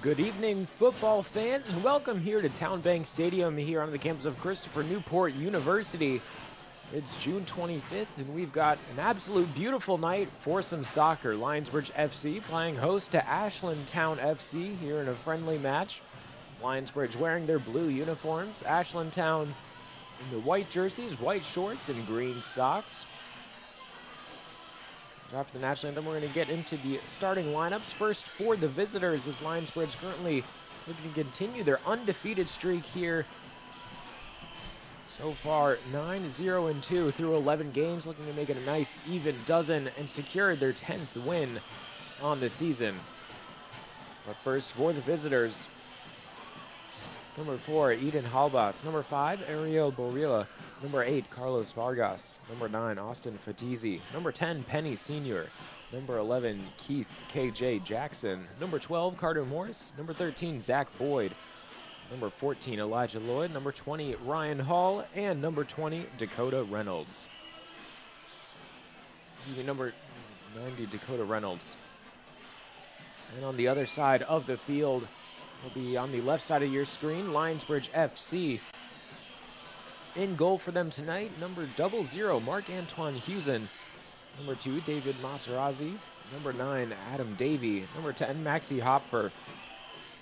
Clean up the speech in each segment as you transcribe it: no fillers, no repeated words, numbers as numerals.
Good evening, football fans, and welcome here to TowneBank Stadium here on the campus of Christopher Newport University. It's June 25th, and we've got an absolute beautiful night for some soccer. Lionsbridge FC playing host to Ashland Town FC here in a friendly match. Lionsbridge wearing their blue uniforms, Ashland Town in the white jerseys, white shorts, and green socks. After the national anthem, we're going to get into the starting lineups. First, for the visitors, is Lionsbridge currently looking to continue their undefeated streak here. So far, 9-0-2 through 11 games, looking to make it a nice even dozen and secure their 10th win on the season. But first, for the visitors, number 4, Eden Halbas. Number 5, Ariel Borilla. Number 8, Carlos Vargas. Number 9, Austin Fatizi. Number 10, Penny Sr. Number 11, Keith K.J. Jackson. Number 12, Carter Morris. Number 13, Zach Boyd. Number 14, Elijah Lloyd. Number 20, Ryan Hall. And number 20, Dakota Reynolds. Number 90, Dakota Reynolds. And on the other side of the field, will be on the left side of your screen, Lionsbridge FC. In goal for them tonight, number 00, Marc-Antoine Huzen. Number 2, David Materazzi. Number 9, Adam Davie. Number 10, Maxi Hopfer.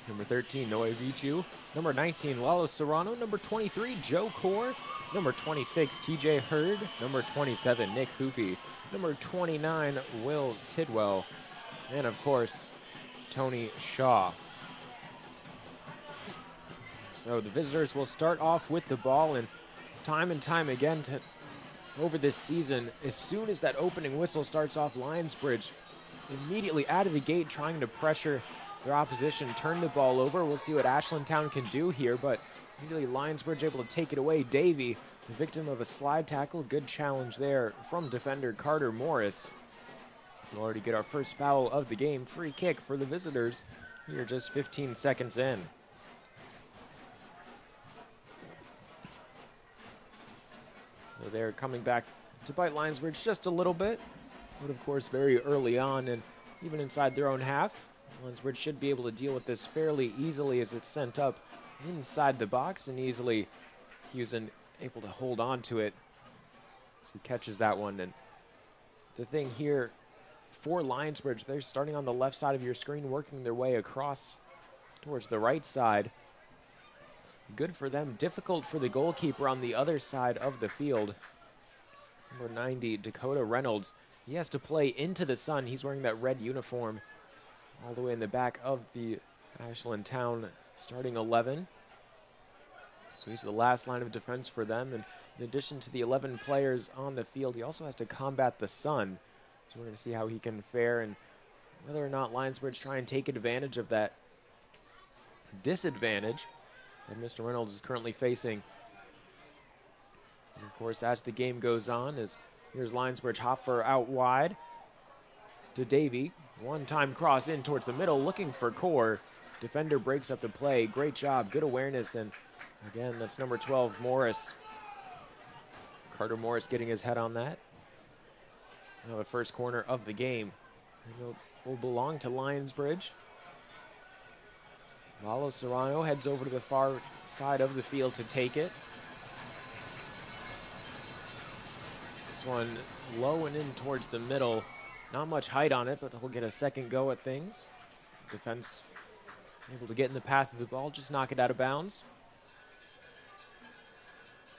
Number 13, Noe Bijou. Number 19, Lalo Serrano. Number 23, Joe Core. Number 26, TJ Hurd. Number 27, Nick Hupe. Number 29, Will Tidwell. And of course, Tony Shaw. So the visitors will start off with the ball, and time again over this season, as soon as that opening whistle starts off, Lionsbridge immediately out of the gate trying to pressure their opposition, turn the ball over. We'll see what Ashland Town can do here, but immediately Lionsbridge able to take it away. Davie, the victim of a slide tackle. Good challenge there from defender Carter Morris. We'll already get our first foul of the game. Free kick for the visitors here just 15 seconds in. So they're coming back to bite Lionsbridge just a little bit, but of course very early on, and even inside their own half, Lionsbridge should be able to deal with this fairly easily as it's sent up inside the box, and easily Huzen able to hold on to it as he catches that one. And the thing here for Lionsbridge, they're starting on the left side of your screen, working their way across towards the right side. Good for them. Difficult for the goalkeeper on the other side of the field. Number 90, Dakota Reynolds. He has to play into the sun. He's wearing that red uniform all the way in the back of the Ashland Town starting 11. So he's the last line of defense for them. And in addition to the 11 players on the field, he also has to combat the sun. So we're going to see how he can fare and whether or not Lionsbridge try and take advantage of that disadvantage that Mr. Reynolds is currently facing. And of course, as the game goes on, here's Lionsbridge. Hopfer out wide to Davie. One-time cross in towards the middle, looking for Core. Defender breaks up the play. Great job, good awareness, and again, that's number 12, Morris. Carter Morris getting his head on that. Now the first corner of the game will belong to Lionsbridge. Lalo Serrano heads over to the far side of the field to take it. This one low and in towards the middle. Not much height on it, but he'll get a second go at things. Defense able to get in the path of the ball, just knock it out of bounds.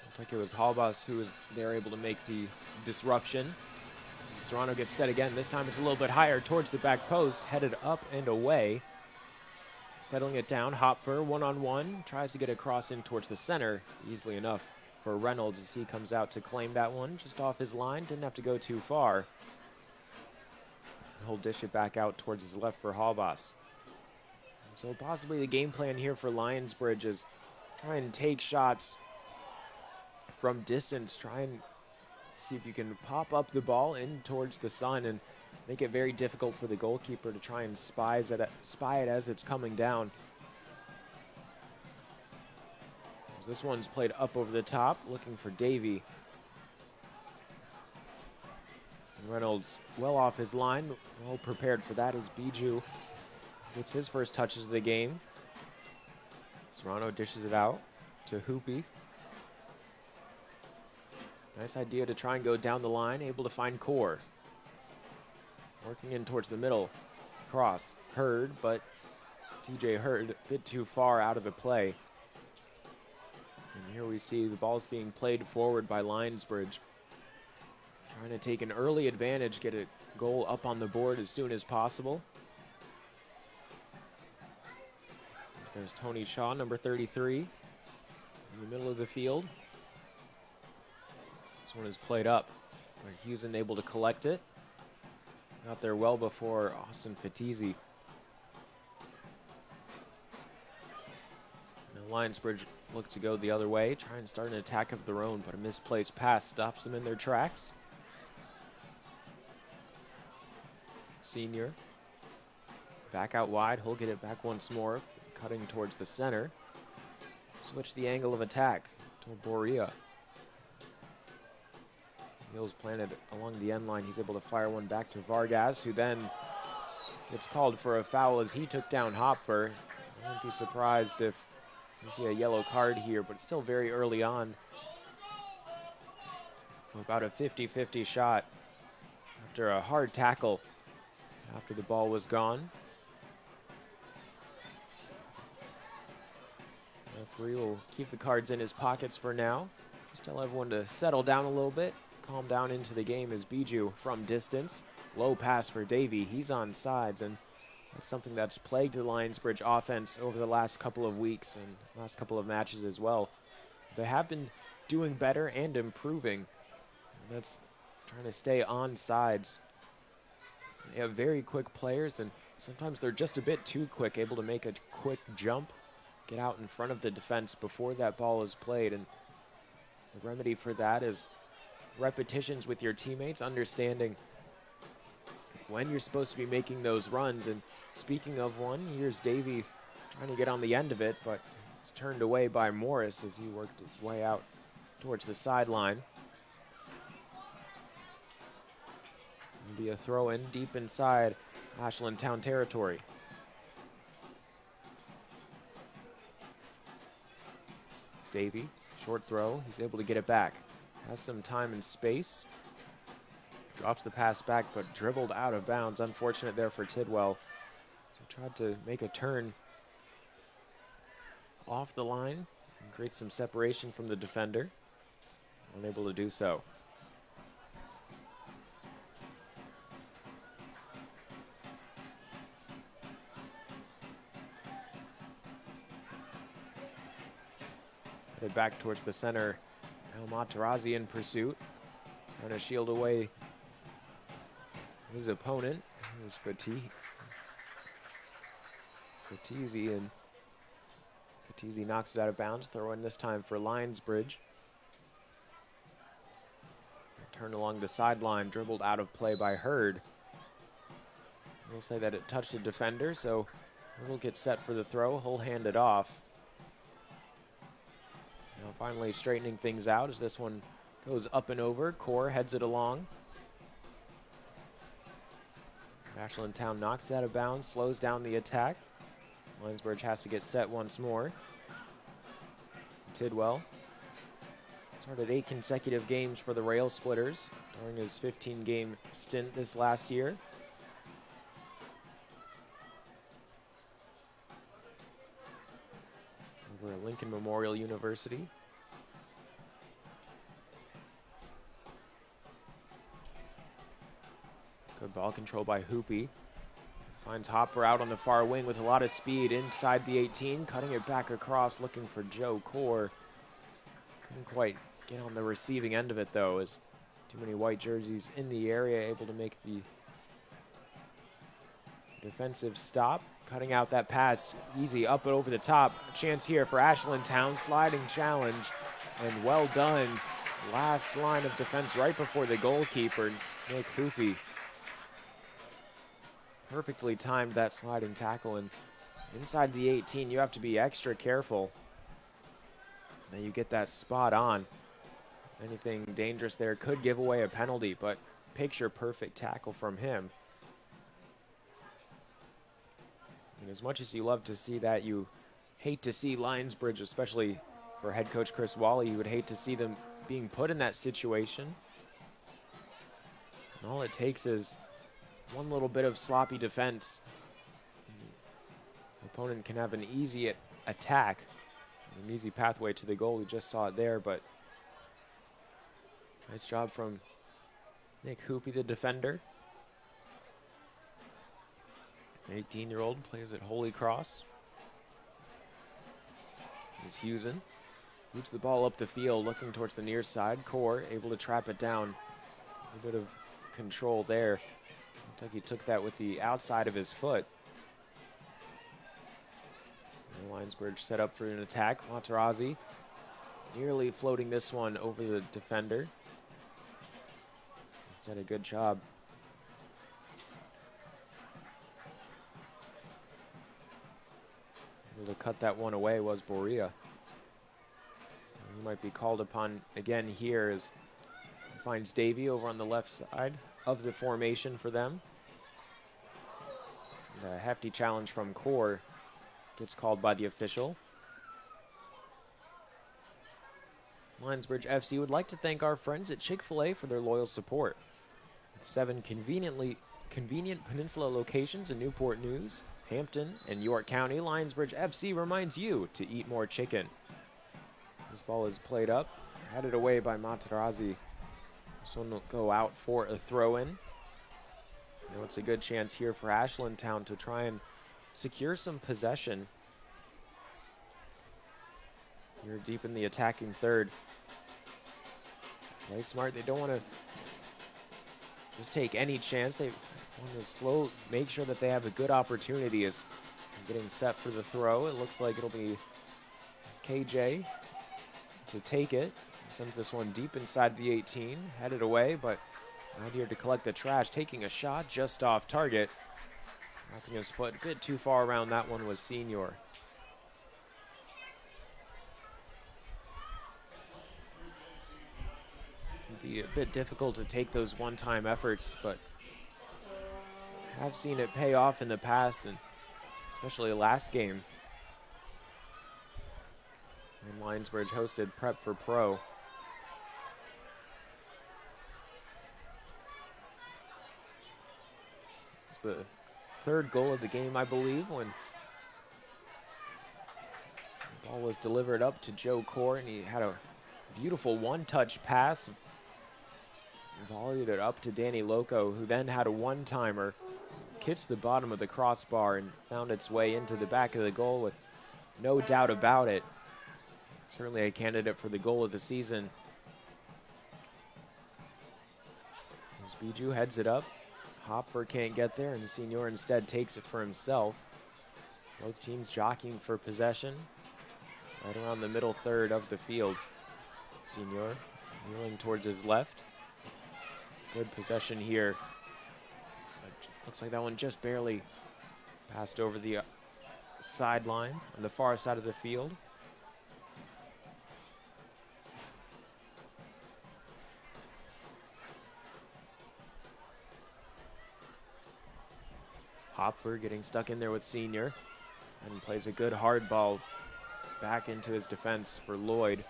Looked like it was Halbas who was there able to make the disruption. Serrano gets set again. This time it's a little bit higher towards the back post, headed up and away. Settling it down, Hopfer one-on-one, tries to get a cross in towards the center, easily enough for Reynolds as he comes out to claim that one, just off his line, didn't have to go too far. He'll dish it back out towards his left for Halbas. So possibly the game plan here for Lionsbridge is try and take shots from distance, try and see if you can pop up the ball in towards the sun and make it very difficult for the goalkeeper to try and spy it as it's coming down. This one's played up over the top, looking for Davie. Reynolds well off his line, well prepared for that as Bijou gets his first touches of the game. Serrano dishes it out to Hupe. Nice idea to try and go down the line, able to find Core. Working in towards the middle. Cross, Hurd, but TJ Hurd a bit too far out of the play. And here we see the ball's being played forward by Lionsbridge. Trying to take an early advantage, get a goal up on the board as soon as possible. There's Tony Shaw, number 33, in the middle of the field. This one is played up, but Huzen able to collect it. Got there well before Austin Fatizzi. Now Lionsbridge look to go the other way, try and start an attack of their own, but a misplaced pass stops them in their tracks. Senior. Back out wide, he'll get it back once more. Cutting towards the center. Switch the angle of attack to Boria. Heels planted along the end line. He's able to fire one back to Vargas, who then gets called for a foul as he took down Hopfer. I wouldn't be surprised if we see a yellow card here, but it's still very early on. About a 50-50 shot after a hard tackle after the ball was gone. Referee will keep the cards in his pockets for now. Just tell everyone to settle down a little bit, calm down into the game as Bijou from distance. Low pass for Davie. He's on sides, and that's something that's plagued the Lionsbridge offense over the last couple of weeks and last couple of matches as well. They have been doing better and improving. And that's trying to stay on sides. They have very quick players, and sometimes they're just a bit too quick, able to make a quick jump, get out in front of the defense before that ball is played. And the remedy for that is repetitions with your teammates, understanding when you're supposed to be making those runs. And speaking of one, here's Davie trying to get on the end of it, but it's turned away by Morris as he worked his way out towards the sideline. It'll be a throw in deep inside Ashland Town territory. Davie, short throw, he's able to get it back. Has some time and space. Drops the pass back, but dribbled out of bounds. Unfortunate there for Tidwell. So tried to make a turn off the line and create some separation from the defender. Unable to do so. Headed back towards the center. Now Materazzi in pursuit. Trying to shield away his opponent. It was Fatizzi, and Fatizzi knocks it out of bounds. Throw in this time for Lionsbridge. Turn along the sideline, dribbled out of play by Hurd. We'll say that it touched the defender, so we'll get set for the throw. He'll hand it off. Now finally straightening things out as this one goes up and over. Core heads it along. Ashland Town knocks it out of bounds, slows down the attack. Lionsbridge has to get set once more. Tidwell started 8 consecutive games for the Rail Splitters during his 15-game stint this last year. Over at Lincoln Memorial University. Good ball control by Hupe. Finds Hopfer out on the far wing with a lot of speed inside the 18, cutting it back across, looking for Joe Core. Couldn't quite get on the receiving end of it though, as too many white jerseys in the area, able to make the defensive stop. Cutting out that pass, easy up and over the top. A chance here for Ashland Town, sliding challenge, and well done. Last line of defense right before the goalkeeper, Nick Hupe. Perfectly timed that sliding tackle, and inside the 18 you have to be extra careful that you get that spot on. Anything dangerous there could give away a penalty, but picture perfect tackle from him. And as much as you love to see that, you hate to see Lionsbridge, especially for head coach Chris Wally, you would hate to see them being put in that situation. And all it takes is one little bit of sloppy defense. The opponent can have an easy attack, an easy pathway to the goal. We just saw it there, but nice job from Nick Hupe, the defender. An 18-year-old plays at Holy Cross. Here's Huzen. Boots the ball up the field, looking towards the near side. Core able to trap it down. A bit of control there. Kentucky took that with the outside of his foot. And Lionsbridge set up for an attack. Materazzi nearly floating this one over the defender. He's done a good job. Able to cut that one away was Borea. He might be called upon again here as he finds Davie over on the left side of the formation for them. And a hefty challenge from Core gets called by the official. Lionsbridge FC would like to thank our friends at Chick-fil-A for their loyal support. With 7 convenient Peninsula locations in Newport News, Hampton, and York County, Lionsbridge FC reminds you to eat more chicken. This ball is played up, headed away by Materazzi. This one will go out for a throw-in. Now it's a good chance here for Ashland Town to try and secure some possession. You're deep in the attacking third. Play smart. They don't want to just take any chance. They want to make sure that they have a good opportunity as getting set for the throw. It looks like it'll be KJ to take it. Sends this one deep inside the 18, headed away, but out here to collect the trash, taking a shot just off target. Knocking his foot a bit too far around that one was Senior. It'd be a bit difficult to take those one-time efforts, but I've seen it pay off in the past, and especially last game. And Lionsbridge hosted Prep for Pro. It's the 3rd goal of the game, I believe, when the ball was delivered up to Joe Core, and he had a beautiful one-touch pass. Volleyed it up to Danny Lokko, who then had a one-timer, hits the bottom of the crossbar and found its way into the back of the goal with no doubt about it. Certainly a candidate for the goal of the season. As Bijou heads it up, Hopfer can't get there, and Senior instead takes it for himself. Both teams jockeying for possession right around the middle third of the field. Senior kneeling towards his left. Good possession here. Looks like that one just barely passed over the sideline on the far side of the field. Hopfer getting stuck in there with Senior and plays a good hard ball back into his defense for Lloyd.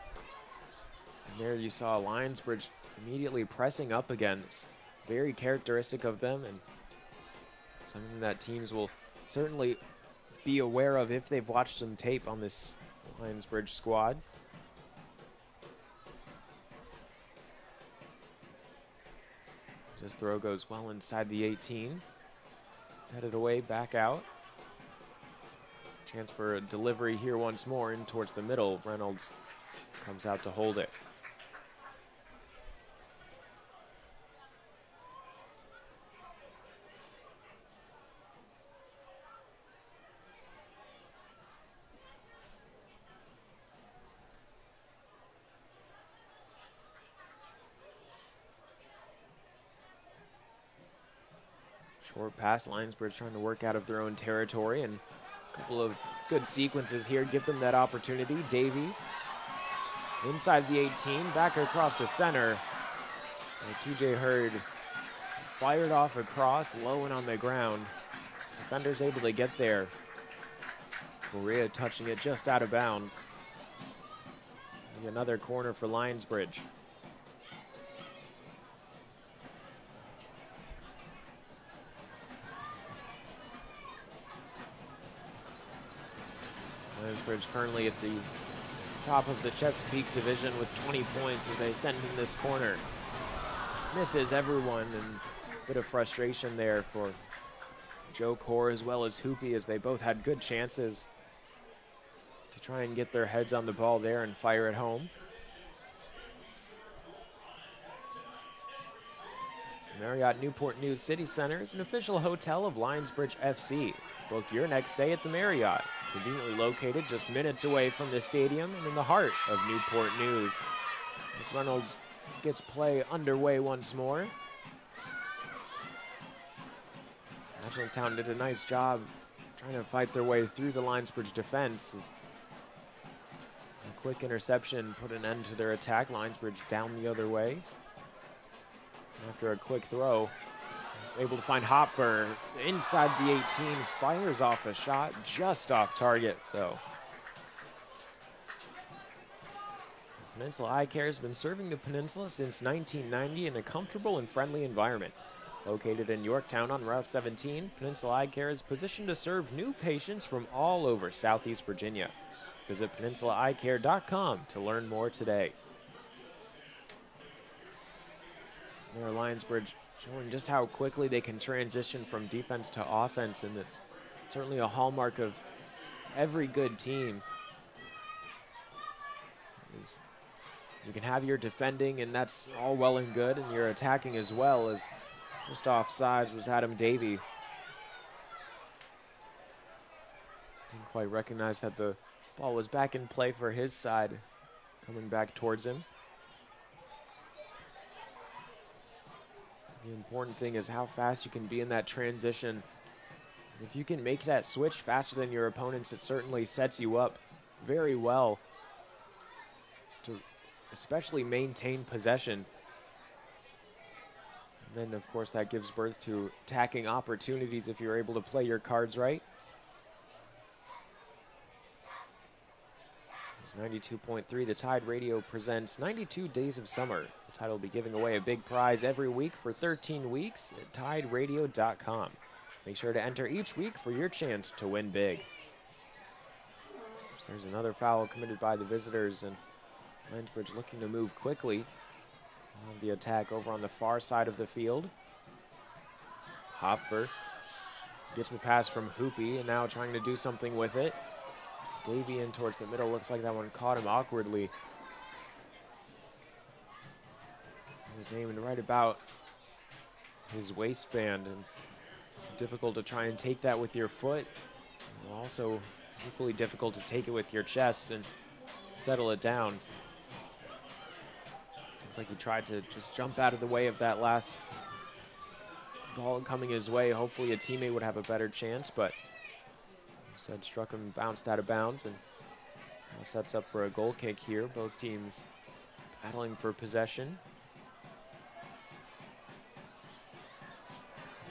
And there you saw Lionsbridge immediately pressing up again. It's very characteristic of them and something that teams will certainly be aware of if they've watched some tape on this Lionsbridge squad. This throw goes well inside the 18. It's headed away, back out. Chance for a delivery here once more in towards the middle. Reynolds comes out to hold it. Short pass, Lionsbridge trying to work out of their own territory, and a couple of good sequences here give them that opportunity. Davie inside the 18, back across the center. And TJ Hurd fired off across, low and on the ground. Defender's able to get there. Correa touching it just out of bounds. Another corner for Lionsbridge. Lionsbridge currently at the top of the Chesapeake division with 20 points as they send in this corner. Misses everyone, and a bit of frustration there for Joe Core as well as Hupe, as they both had good chances to try and get their heads on the ball there and fire it home. Marriott Newport News City Center is an official hotel of Lionsbridge FC. Book your next stay at the Marriott, conveniently located just minutes away from the stadium and in the heart of Newport News. As Reynolds gets play underway once more. Ashland Town did a nice job trying to fight their way through the Lionsbridge defense. A quick interception put an end to their attack. Lionsbridge down the other way. After a quick throw, able to find Hopfer inside the 18, fires off a shot just off target though. Peninsula Eye Care has been serving the peninsula since 1990 in a comfortable and friendly environment. Located in Yorktown on Route 17, Peninsula Eye Care is positioned to serve new patients from all over Southeast Virginia. Visit peninsulaeyecare.com to learn more today. There, Lionsbridge showing just how quickly they can transition from defense to offense, and it's certainly a hallmark of every good team. You can have your defending, and that's all well and good, and your attacking as well, as just off sides was Adam Davie. Didn't quite recognize that the ball was back in play for his side, coming back towards him. The important thing is how fast you can be in that transition. If you can make that switch faster than your opponents, it certainly sets you up very well to especially maintain possession. And then, of course, that gives birth to attacking opportunities if you're able to play your cards right. 92.3, the Tide Radio presents 92 Days of Summer. The Tide will be giving away a big prize every week for 13 weeks at TideRadio.com. Make sure to enter each week for your chance to win big. There's another foul committed by the visitors, and Lionsbridge looking to move quickly on the attack over on the far side of the field. Hopfer gets the pass from Hupe, and now trying to do something with it. Davie in towards the middle. Looks like that one caught him awkwardly. It was aimed right about his waistband, and difficult to try and take that with your foot. And also equally difficult to take it with your chest and settle it down. Looked like he tried to just jump out of the way of that last ball coming his way. Hopefully a teammate would have a better chance, but instead struck him, bounced out of bounds, and sets up for a goal kick here. Both teams battling for possession.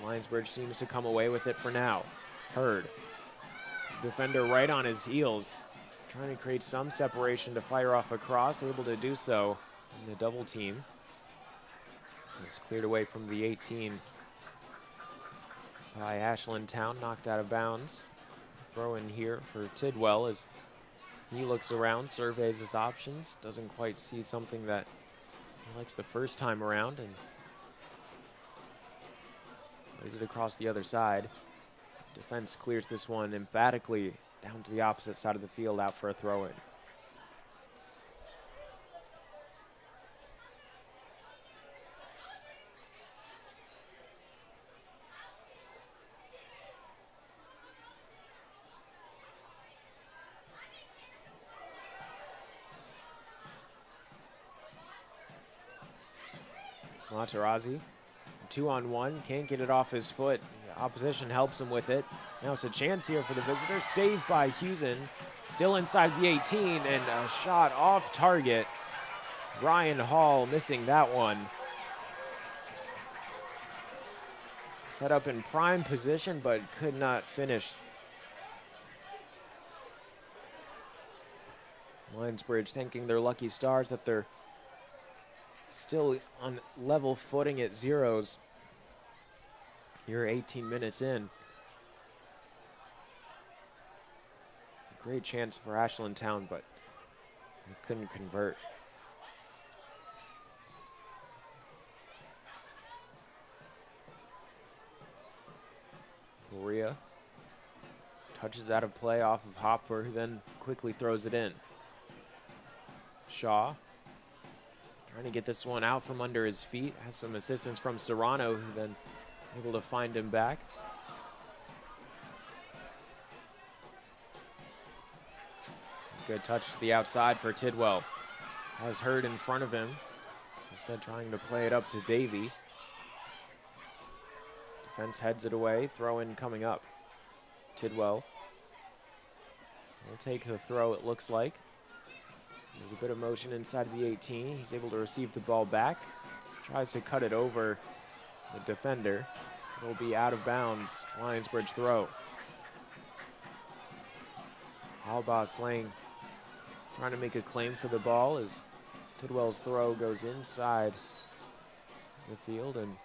Lionsbridge seems to come away with it for now. Hurd, defender right on his heels, trying to create some separation to fire off a cross, able to do so in the double team. It's cleared away from the 18 by Ashland Town, knocked out of bounds. Throw in here for Tidwell as he looks around, surveys his options, doesn't quite see something that he likes the first time around, and lays it across the other side. Defense clears this one emphatically down to the opposite side of the field, out for a throw-in. Materazzi, 2-on-1, can't get it off his foot. The opposition helps him with it. Now it's a chance here for the visitors. Saved by Huzen, still inside the 18, and a shot off target. Ryan Hall missing that one. Set up in prime position, but could not finish. Lionsbridge thanking their lucky stars that they're still on level footing at zeros. You're 18 minutes in. Great chance for Ashland Town, but they couldn't convert. Korea touches out of play off of Hopfer, who then quickly throws it in. Shaw trying to get this one out from under his feet. Has some assistance from Serrano, who then able to find him back. Good touch to the outside for Tidwell. Has Hurd in front of him. Instead trying to play it up to Davie. Defense heads it away. Throw in coming up. Tidwell will take the throw, it looks like. There's a bit of motion inside of the 18. He's able to receive the ball back. Tries to cut it over the defender. It'll be out of bounds. Lionsbridge throw. Albas laying, trying to make a claim for the ball as Tidwell's throw goes inside the field, and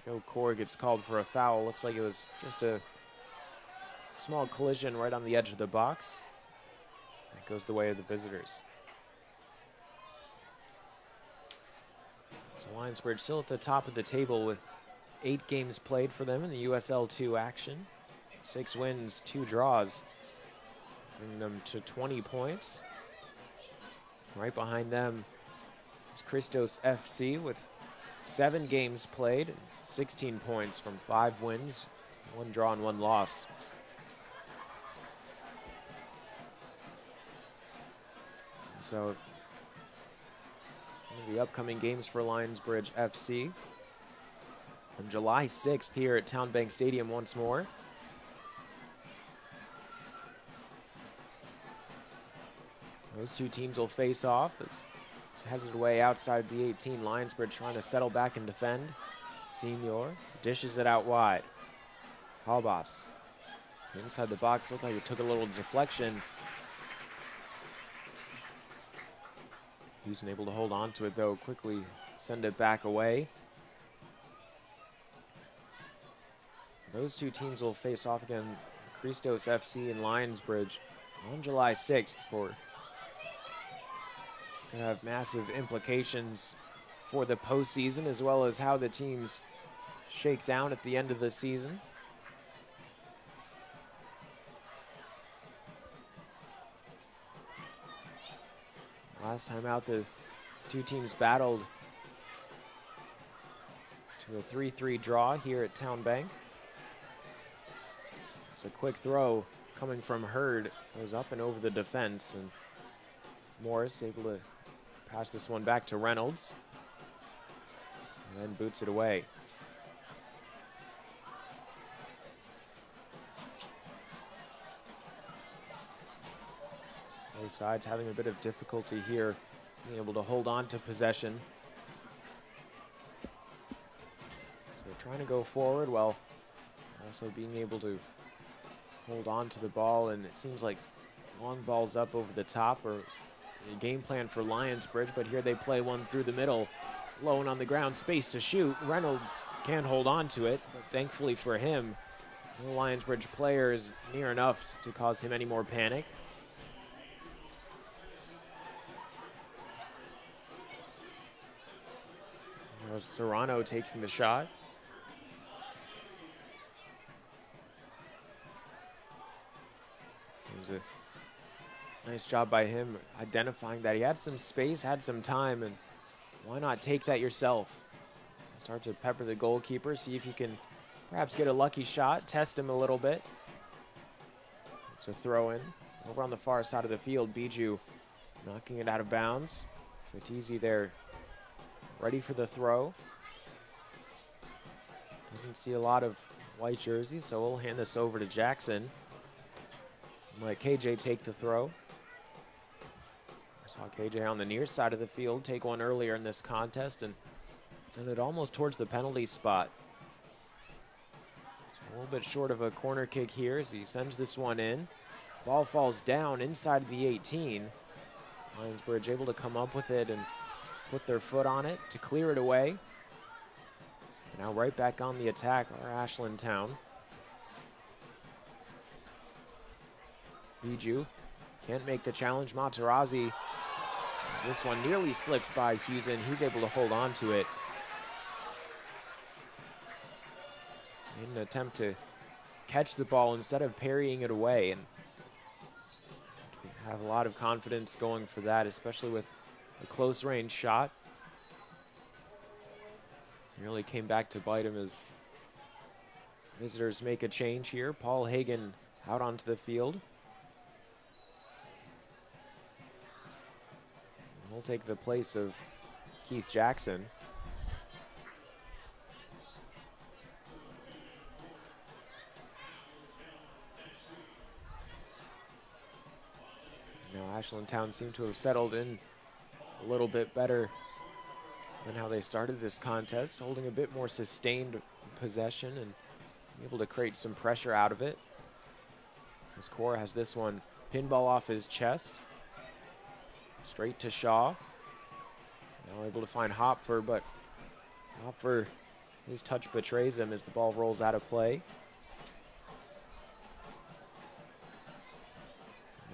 no core gets called for a foul. Looks like it was just a small collision right on the edge of the box. That goes the way of the visitors. So Lionsbridge still at the top of the table with 8 games played for them in the USL 2 action. 6 wins, 2 draws, bringing them to 20 points. Right behind them is Christos FC with 7 games played, 16 points from 5 wins, 1 draw and 1 loss. So, one of the upcoming games for Lionsbridge FC on July 6th here at TowneBank Stadium once more. Those two teams will face off as it's headed away outside the 18. Lionsbridge trying to settle back and defend. Senior dishes it out wide. Halbas inside the box. Looked like it took a little deflection. Huzen able to hold on to it though, quickly send it back away. Those two teams will face off again, Christos FC and Lionsbridge, on July 6th for going to have massive implications for the postseason as well as how the teams shake down at the end of the season. Last time out, the two teams battled to a 3-3 draw here at TowneBank. It's a quick throw coming from Hurd. Goes up and over the defense, and Morris able to pass this one back to Reynolds. And then boots it away. Both sides having a bit of difficulty here, being able to hold on to possession. So they're trying to go forward while also being able to hold on to the ball, and it seems like long balls up over the top or a game plan for Lionsbridge, but here they play one through the middle, low and on the ground, space to shoot. Reynolds can't hold on to it, but thankfully for him, no Lionsbridge player is near enough to cause him any more panic. There's Serrano taking the shot. It was a nice job by him identifying that he had some space, had some time, and why not take that yourself? Start to pepper the goalkeeper, see if you can perhaps get a lucky shot, test him a little bit. It's a throw in. Over on the far side of the field, Bijou knocking it out of bounds. Materazzi there ready for the throw. Doesn't see a lot of white jerseys, so we'll hand this over to Jackson. Let KJ take the throw. I saw KJ on the near side of the field take one earlier in this contest and send it almost towards the penalty spot. A little bit short of a corner kick here as he sends this one in. Ball falls down inside the 18. Lionsbridge able to come up with it and put their foot on it to clear it away. Now right back on the attack are Ashland Town. Bijou can't make the challenge. Materazzi, this one nearly slipped by Huzen. He's able to hold on to it. Made an attempt to catch the ball instead of parrying it away, and have a lot of confidence going for that, especially with a close range shot. Nearly came back to bite him as visitors make a change here. Paul Hagen out onto the field. He'll take the place of Keith Jackson. Now Ashland Town seem to have settled in a little bit better than how they started this contest, holding a bit more sustained possession and able to create some pressure out of it. As Core has this one pinball off his chest. Straight to Shaw. Now able to find Hopfer, but Hopfer, his touch betrays him as the ball rolls out of play.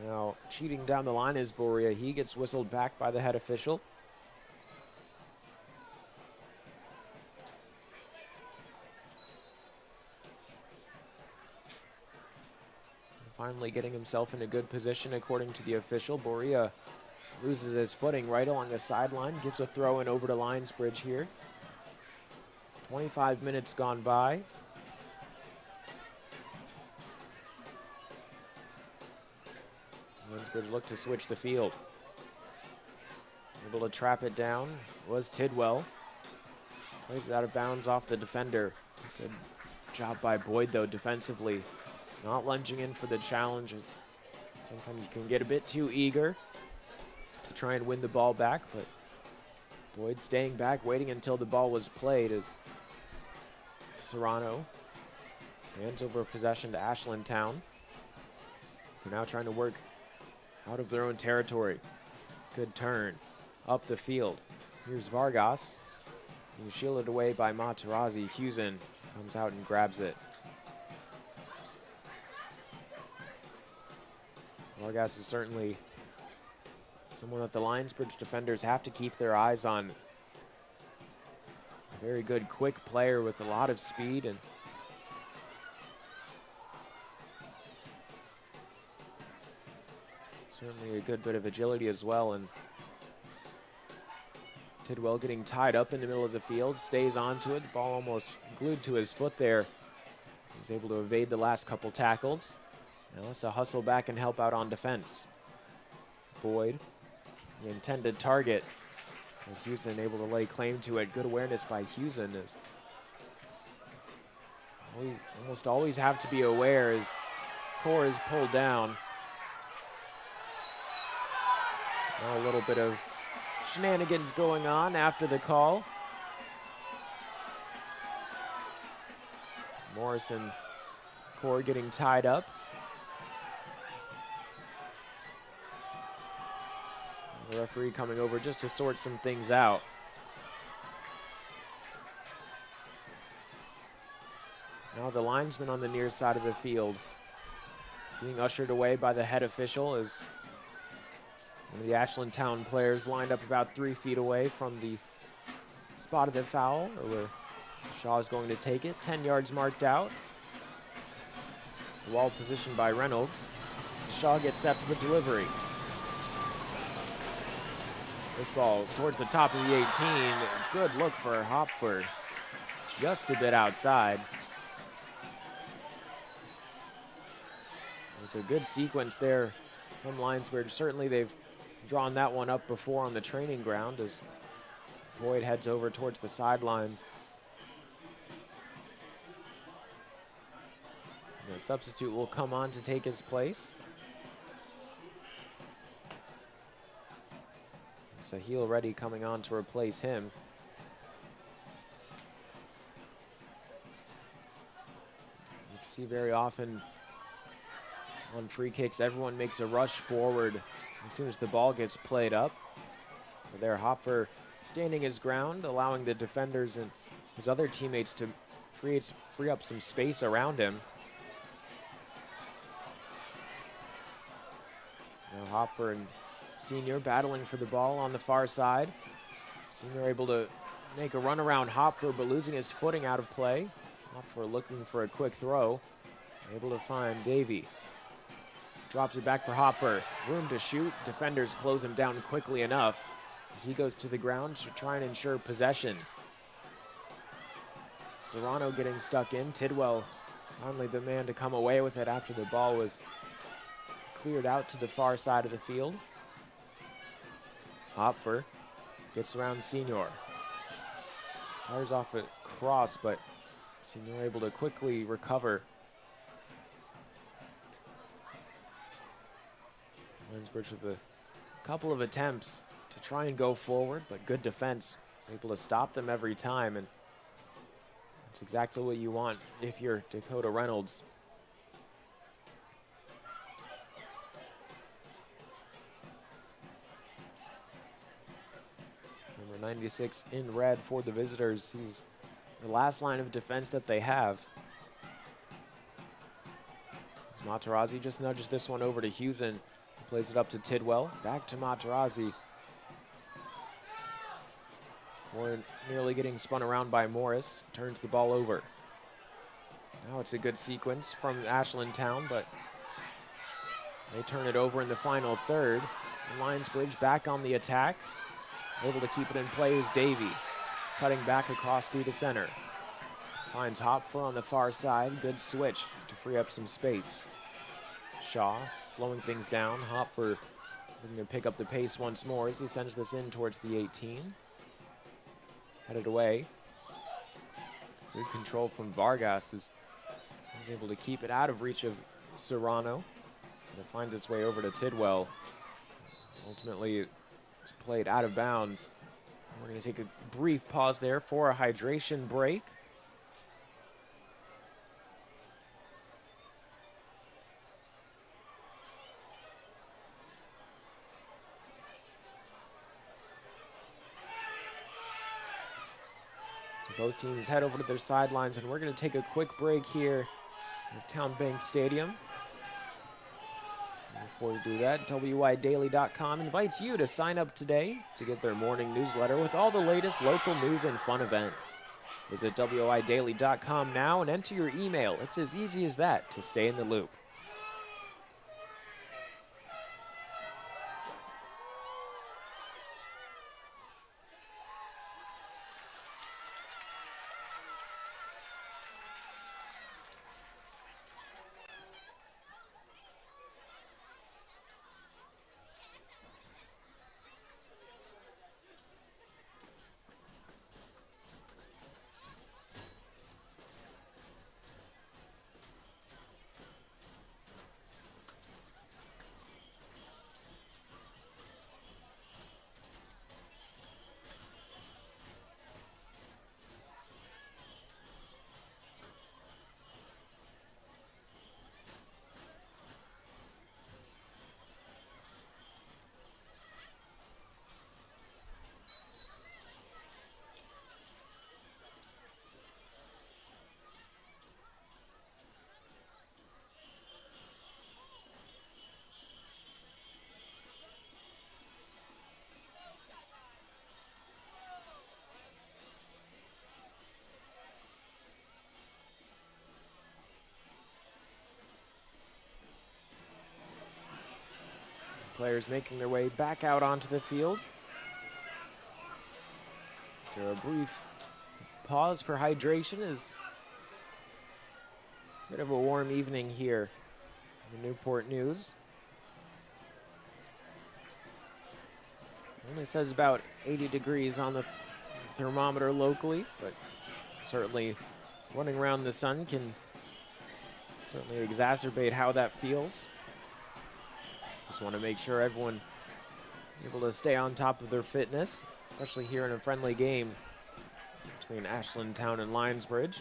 Now cheating down the line is Boria. He gets whistled back by the head official. Finally getting himself in a good position according to the official. Boria loses his footing right along the sideline. Gives a throw in over to Lionsbridge here. 25 minutes gone by. Lionsbridge looked to switch the field. Able to trap it down was Tidwell. Plays it out of bounds off the defender. Good job by Boyd though defensively. Not lunging in for the challenges. Sometimes you can get a bit too eager to try and win the ball back, but Boyd staying back, waiting until the ball was played as Serrano hands over possession to Ashland Town. They're now trying to work out of their own territory. Good turn up the field. Here's Vargas. He's shielded away by Materazzi. Huzen comes out and grabs it. Vargas is certainly someone that the Lionsbridge defenders have to keep their eyes on. A very good, quick player with a lot of speed and certainly a good bit of agility as well. And Tidwell getting tied up in the middle of the field, stays onto it. The ball almost glued to his foot there. He's able to evade the last couple tackles. Now has to hustle back and help out on defense. Boyd, the intended target. Huzen able to lay claim to it. Good awareness by Huzen. We almost always have to be aware as Core is pulled down. Now a little bit of shenanigans going on after the call. Morrison, Core getting tied up. The referee coming over just to sort some things out. Now the linesman on the near side of the field being ushered away by the head official as one of the Ashland Town players lined up about 3 feet away from the spot of the foul, or where Shaw is going to take it. 10 yards marked out. The ball positioned by Reynolds. Shaw gets set for the delivery. This ball towards the top of the 18. Good look for Hopfer. Just a bit outside. There's a good sequence there from Lionsbridge. Certainly they've drawn that one up before on the training ground as Boyd heads over towards the sideline. The substitute will come on to take his place. Sahil Reddy coming on to replace him. You can see very often On free kicks, everyone makes a rush forward as soon as the ball gets played up. There, Hopfer standing his ground, allowing the defenders and his other teammates to free up some space around him. Now Hopfer and Senior battling for the ball on the far side. Senior able to make a run around Hopfer, but losing his footing out of play. Hopfer looking for a quick throw. Able to find Davie. Drops it back for Hopfer. Room to shoot. Defenders close him down quickly enough as he goes to the ground to try and ensure possession. Serrano getting stuck in. Tidwell finally the man to come away with it after the ball was cleared out to the far side of the field. Hopfer gets around Senior. Fires off a cross, but Senior able to quickly recover. Lionsbridge with a couple of attempts to try and go forward, but good defense. Was able to stop them every time, and that's exactly what you want if you're Dakota Reynolds. Number 96 in red for the visitors. He's the last line of defense that they have. Materazzi just nudges this one over to Huzen. Plays it up to Tidwell. Back to Materazzi. Warren nearly getting spun around by Morris. Turns the ball over. Now it's a good sequence from Ashland Town, but they turn it over in the final third. And Lionsbridge back on the attack. Able to keep it in play is Davie. Cutting back across through the center. Finds Hopfer on the far side. Good switch to free up some space. Shaw slowing things down. Hopfer looking to pick up the pace once more as he sends this in towards the 18. Headed away. Good control from Vargas as he's able to keep it out of reach of Serrano. And it finds its way over to Tidwell. Ultimately, it's played out of bounds. We're going to take a brief pause there for a hydration break. Both teams head over to their sidelines, and we're going to take a quick break here at TowneBank Stadium. And before we do that, WIDaily.com invites you to sign up today to get their morning newsletter with all the latest local news and fun events. Visit WIDaily.com now and enter your email. It's as easy as that to stay in the loop. Players making their way back out onto the field. After a brief pause for hydration, is a bit of a warm evening here in the Newport News. Only says about 80 degrees on the thermometer locally, but certainly running around the sun can certainly exacerbate how that feels. Just want to make sure everyone is able to stay on top of their fitness, especially here in a friendly game between Ashland Town and Lionsbridge.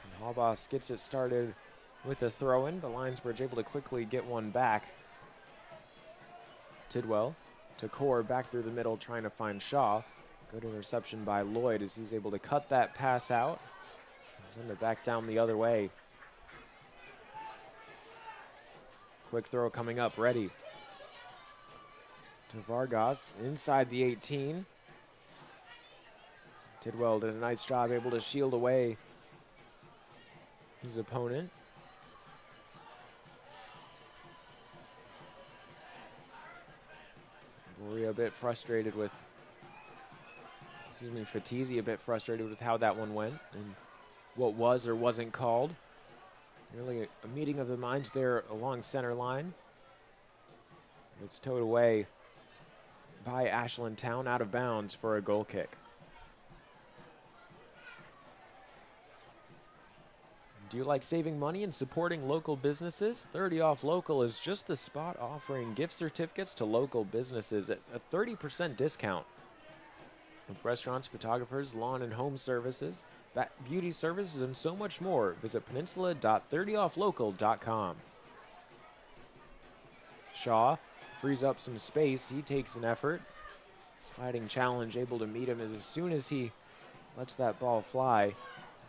And Hallboss gets it started with the throw-in, but Lionsbridge able to quickly get one back. Tidwell to Core back through the middle, trying to find Shaw. Good interception by Lloyd as he's able to cut that pass out. Send it back down the other way. Quick throw coming up, ready. To Vargas, inside the 18. Tidwell did a nice job, able to shield away his opponent. Boria a bit frustrated with, Fatizzi a bit frustrated with how that one went and what was or wasn't called. Really a meeting of the minds there along center line. It's towed away by Ashland Town out of bounds for a goal kick. Do you like saving money and supporting local businesses? 30 Off Local is just the spot offering gift certificates to local businesses at a 30% discount. With restaurants, photographers, lawn and home services, beauty services, and so much more, visit peninsula.30offlocal.com. Shaw frees up some space. He takes an effort. Sliding challenge, able to meet him as soon as he lets that ball fly.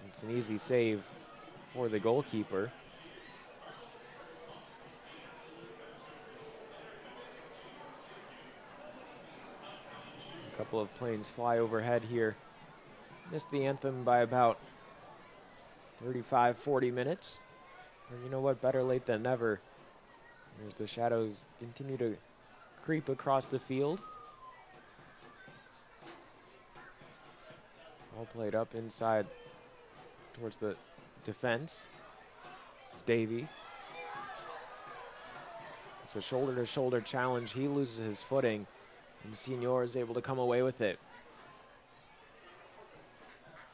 It's an easy save for the goalkeeper. A couple of planes fly overhead here. Missed the anthem by about 35, 40 minutes. And you know what? Better late than never. As the shadows continue to creep across the field. All played up inside towards the defense. It's Davie. It's a shoulder-to-shoulder challenge. He loses his footing, and Senior is able to come away with it.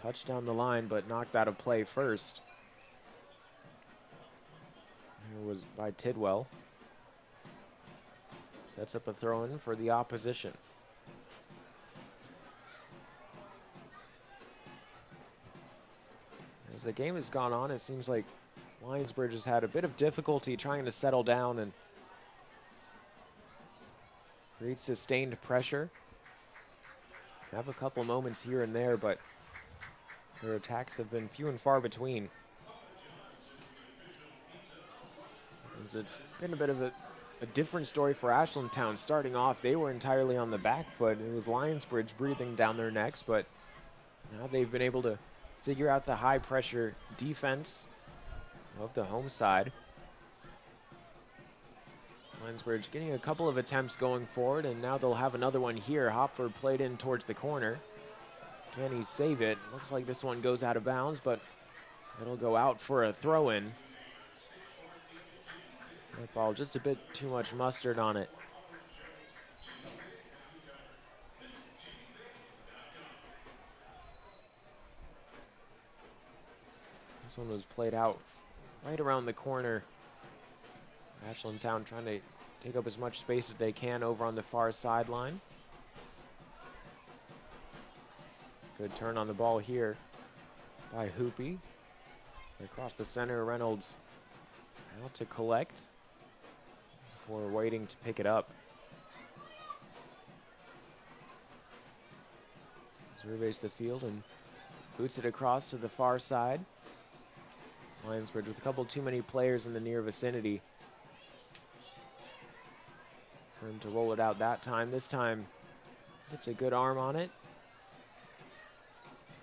Touched down the line, but knocked out of play first. Here was by Tidwell. Sets up a throw-in for the opposition. As the game has gone on, it seems like Lionsbridge has had a bit of difficulty trying to settle down and create sustained pressure. Have a couple moments here and there, but their attacks have been few and far between. It's been a bit of a different story for Ashland Town. Starting off, they were entirely on the back foot. It was Lionsbridge breathing down their necks, but now they've been able to figure out the high-pressure defense of the home side. Lionsbridge getting a couple of attempts going forward, and now they'll have another one here. Hopfer played in towards the corner. Can he save it? Looks like this one goes out of bounds, but it'll go out for a throw-in. That ball just a bit too much mustard on it. This one was played out right around the corner. Ashland Town trying to take up as much space as they can over on the far sideline. Good turn on the ball here by Hupe. Across the center, Reynolds out to collect. Before waiting to pick it up. Surveys the field and boots it across to the far side. Lionsbridge with a couple too many players in the near vicinity for him to roll it out that time. This time, gets a good arm on it.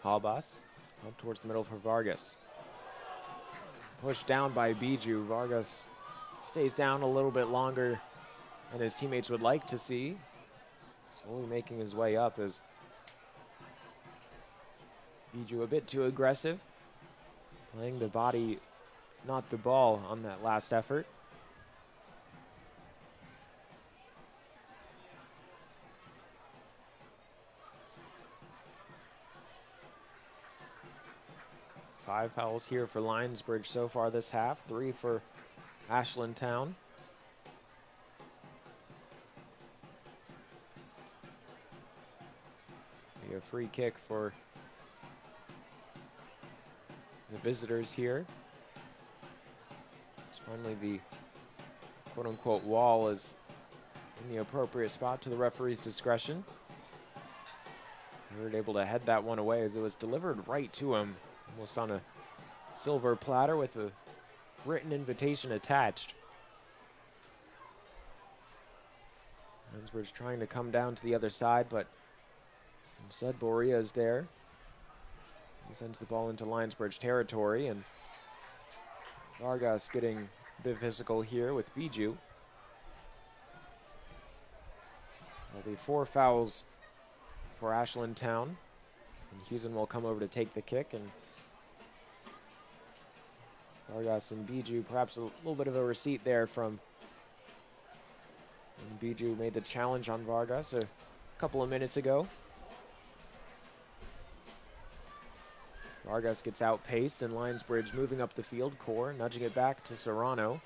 Halbas up towards the middle for Vargas. Pushed down by Bijou. Vargas stays down a little bit longer than his teammates would like to see. Slowly making his way up as Bijou a bit too aggressive. Playing the body, not the ball on that last effort. Five fouls here for Lionsbridge so far this half. 3 for Ashland Town. A free kick for the visitors here. Finally, the quote-unquote wall is in the appropriate spot to the referee's discretion. Hurd able to head that one away as it was delivered right to him, almost on a silver platter with a written invitation attached. Lionsbridge trying to come down to the other side, but instead Boria is there. He sends the ball into Lionsbridge territory, and Vargas getting a bit physical here with Bijou. There'll be 4 fouls for Ashland Town, and Huzen will come over to take the kick, and Vargas and Bijou, perhaps a little bit of a receipt there from when Bijou made the challenge on Vargas a couple of minutes ago. Vargas gets outpaced, and Lionsbridge moving up the field. Core nudging it back to Serrano.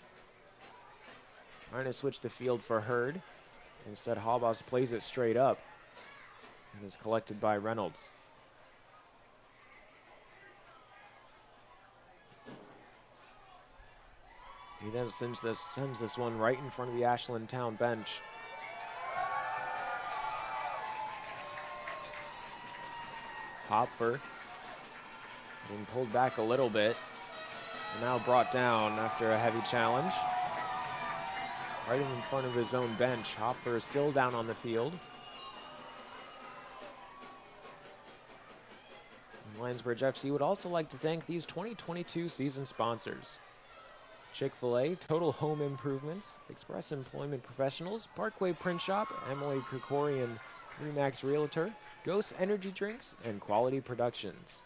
Trying to switch the field for Hurd. Instead, Habas plays it straight up and is collected by Reynolds. He then sends this one right in front of the Ashland Town bench. Hopfer being pulled back a little bit, and now brought down after a heavy challenge. Right in front of his own bench. Hopfer is still down on the field. And Lionsbridge FC would also like to thank these 2022 season sponsors: Chick-fil-A, Total Home Improvements, Express Employment Professionals, Parkway Print Shop, Emily Krikorian, Remax Realtor, Ghost Energy Drinks, and Quality Productions.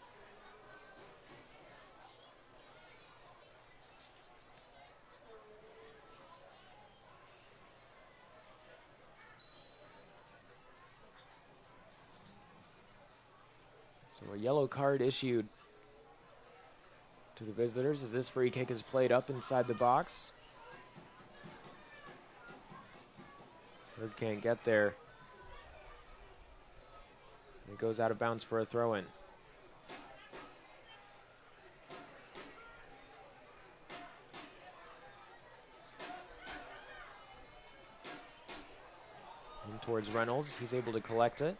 So a yellow card issued to the visitors as this free kick is played up inside the box. Hurd can't get there. It goes out of bounds for a throw-in. In towards Reynolds. He's able to collect it.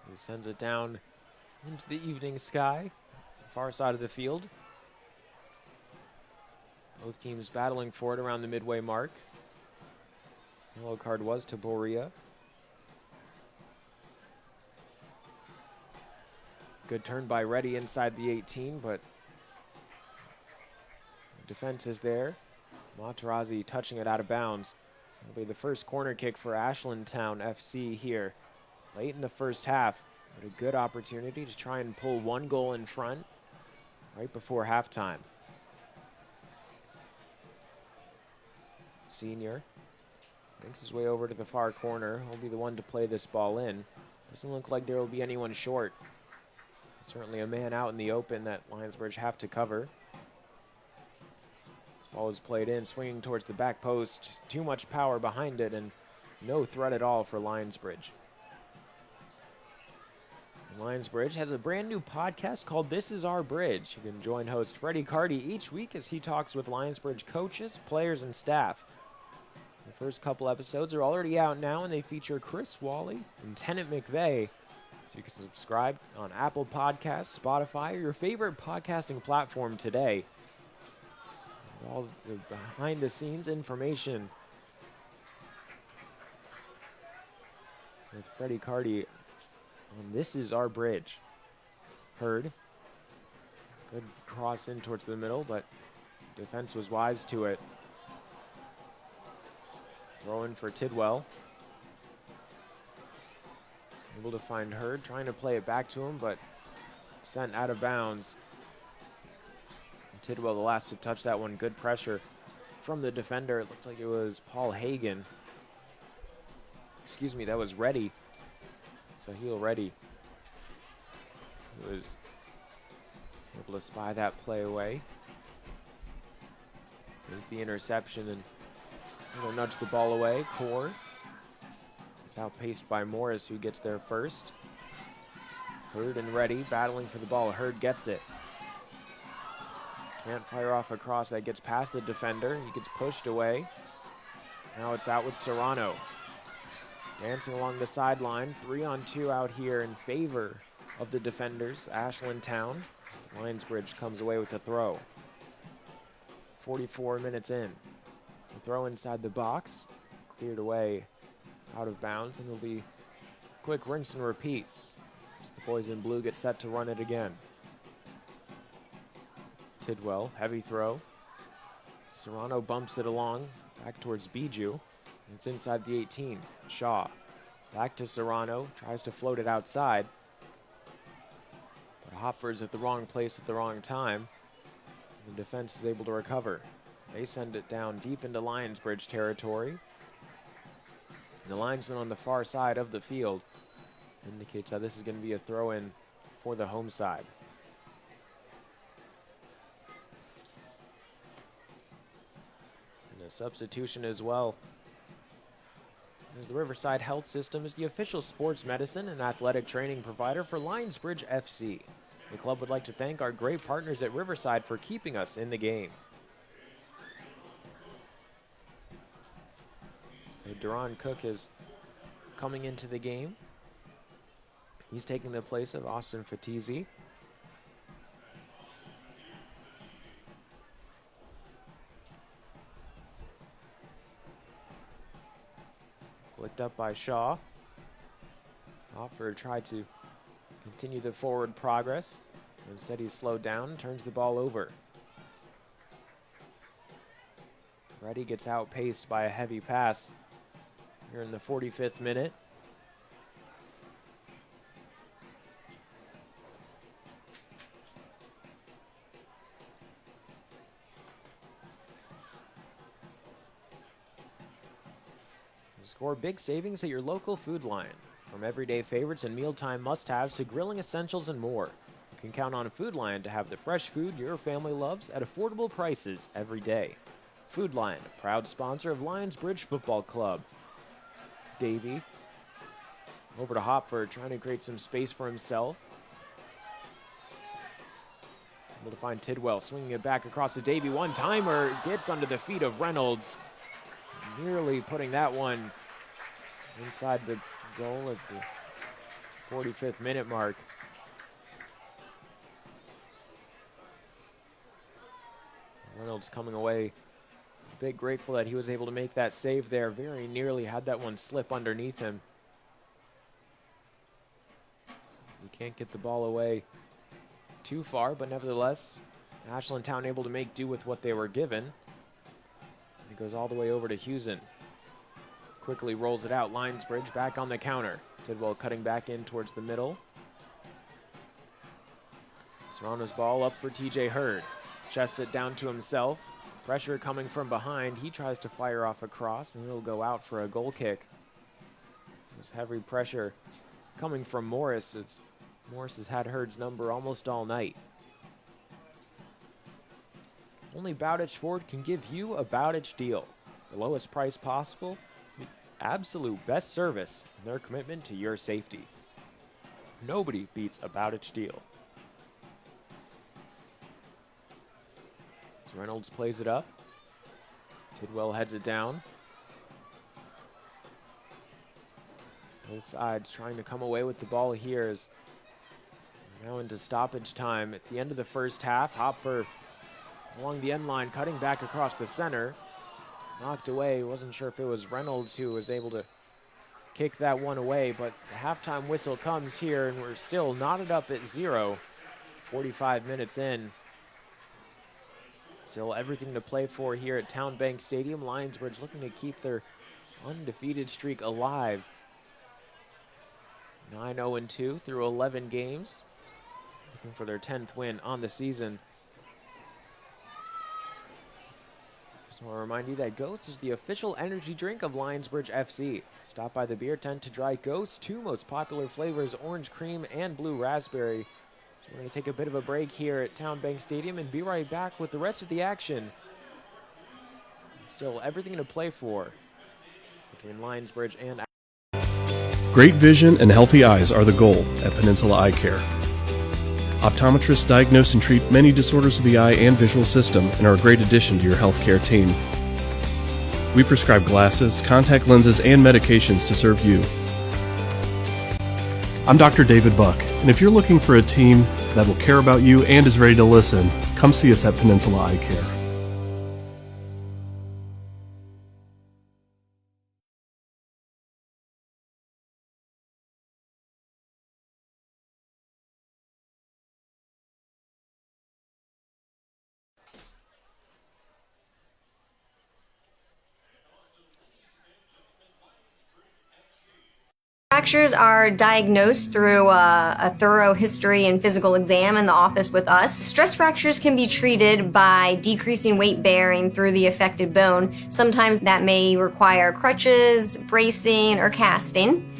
He sends it down into the evening sky, far side of the field. Both teams battling for it around the midway mark. Yellow card was to Boria. Good turn by Reddy inside the 18, but the defense is there. Materazzi touching it out of bounds. It'll be the first corner kick for Ashland Town FC here. Late in the first half, but a good opportunity to try and pull one goal in front right before halftime. Senior makes his way over to the far corner. He'll be the one to play this ball in. Doesn't look like there will be anyone short. Certainly a man out in the open that Lionsbridge have to cover. Ball is played in, swinging towards the back post. Too much power behind it, and no threat at all for Lionsbridge. Lionsbridge has a brand new podcast called This Is Our Bridge. You can join host Freddie Cardi each week as he talks with Lionsbridge coaches, players, and staff. The first couple episodes are already out now, and they feature Chris Wally and Tennant McVeigh. So you can subscribe on Apple Podcasts, Spotify, or your favorite podcasting platform today. All the behind-the-scenes information with Freddie Cardi. This is our bridge. Hurd. Good cross in towards the middle, but defense was wise to it. Throw in for Tidwell. Able to find Hurd, trying to play it back to him, but sent out of bounds. Tidwell the last to touch that one. Good pressure from the defender. It looked like it was Paul Hagen. Excuse me, that was Reddy. Sahil Reddy was able to spy that play away. Make the interception and nudge the ball away. Core It's outpaced by Morris, who gets there first. Hurd and ready, battling for the ball. Hurd gets it. Can't fire off a cross that gets past the defender. He gets pushed away. Now it's out with Serrano. Dancing along the sideline. 3-on-2 out here in favor of the defenders, Ashland Town. Lionsbridge comes away with the throw. 44 minutes in. The throw inside the box. Cleared away out of bounds, and it'll be quick rinse and repeat as the boys in blue get set to run it again. Tidwell, heavy throw. Serrano bumps it along, back towards Bijou. It's inside the 18. Shaw, back to Serrano, tries to float it outside. But Hopfer's at the wrong place at the wrong time. The defense is able to recover. They send it down deep into Lionsbridge territory. And the linesman on the far side of the field indicates that this is going to be a throw-in for the home side. And a substitution as well, as the Riverside Health System is the official sports medicine and athletic training provider for Lionsbridge FC. The club would like to thank our great partners at Riverside for keeping us in the game. Duran Cook is coming into the game. He's taking the place of Austin Fatizzi. Flicked up by Shaw. Hopfer tried to continue the forward progress. Instead, he's slowed down, turns the ball over. Reddy gets outpaced by a heavy pass here in the 45th minute. Score big savings at your local Food Lion. From everyday favorites and mealtime must-haves to grilling essentials and more. You can count on Food Lion to have the fresh food your family loves at affordable prices every day. Food Lion, a proud sponsor of Lionsbridge Football Club. Davie over to Hopfer, trying to create some space for himself. Able to find Tidwell, swinging it back across the Davie. One-timer gets under the feet of Reynolds. Nearly putting that one inside the goal at the 45th minute mark. Reynolds coming away a bit grateful that he was able to make that save there. Very nearly had that one slip underneath him. He can't get the ball away too far, but nevertheless, Ashland Town able to make do with what they were given. It goes all the way over to Huzen. Quickly rolls it out. Lionsbridge back on the counter. Tidwell cutting back in towards the middle. Serrano's ball up for TJ Hurd. Chests it down to himself. Pressure coming from behind. He tries to fire off a cross, and it'll go out for a goal kick. There's heavy pressure coming from Morris. Morris has had Hurd's number almost all night. Only Bowditch Ford can give you a Bowditch deal. The lowest price possible, the absolute best service, and their commitment to your safety. Nobody beats a Bowditch deal. So Reynolds plays it up. Tidwell heads it down. Both sides trying to come away with the ball here as now into stoppage time. At the end of the first half, Hopfer along the end line, cutting back across the center. Knocked away. Wasn't sure if it was Reynolds who was able to kick that one away, but the halftime whistle comes here, and we're still knotted up at 0. 45 minutes in. Still everything to play for here at TowneBank Stadium. Lionsbridge looking to keep their undefeated streak alive. 9-0-2 through 11 games. Looking for their 10th win on the season. I want to remind you that Ghost is the official energy drink of Lionsbridge FC. Stop by the beer tent to try Ghost's two most popular flavors, orange cream and blue raspberry. So we're going to take a bit of a break here at TowneBank Stadium and be right back with the rest of the action. Still everything to play for between Lionsbridge and Great vision and healthy eyes are the goal at Peninsula Eye Care. Optometrists diagnose and treat many disorders of the eye and visual system and are a great addition to your healthcare team. We prescribe glasses, contact lenses, and medications to serve you. I'm Dr. David Buck, and if you're looking for a team that will care about you and is ready to listen, come see us at Peninsula Eye Care. Fractures are diagnosed through a thorough history and physical exam in the office with us. Stress fractures can be treated by decreasing weight bearing through the affected bone. Sometimes that may require crutches, bracing, or casting.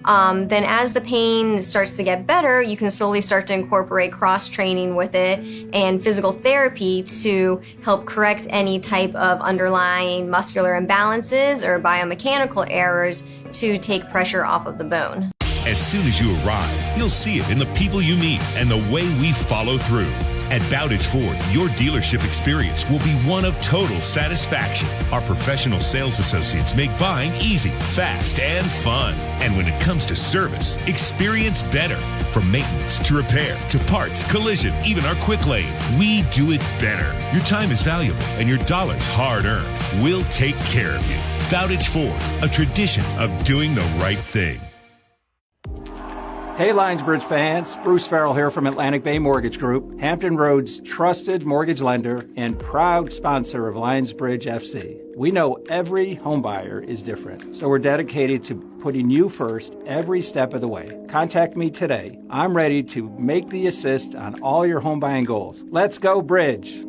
Then as the pain starts to get better, you can slowly start to incorporate cross-training with it and physical therapy to help correct any type of underlying muscular imbalances or biomechanical errors to take pressure off of the bone. As soon as you arrive, you'll see it in the people you meet and the way we follow through. At Bowditch Ford, your dealership experience will be one of total satisfaction. Our professional sales associates make buying easy, fast, and fun. And when it comes to service, experience better. From maintenance to repair to parts, collision, even our quick lane, we do it better. Your time is valuable and your dollar's hard-earned. We'll take care of you. Bowditch Ford, a tradition of doing the right thing. Hey Lionsbridge fans, Bruce Farrell here from Atlantic Bay Mortgage Group, Hampton Roads trusted mortgage lender and proud sponsor of Lionsbridge FC. We know every homebuyer is different, so we're dedicated to putting you first every step of the way. Contact me today. I'm ready to make the assist on all your home buying goals. Let's go Bridge!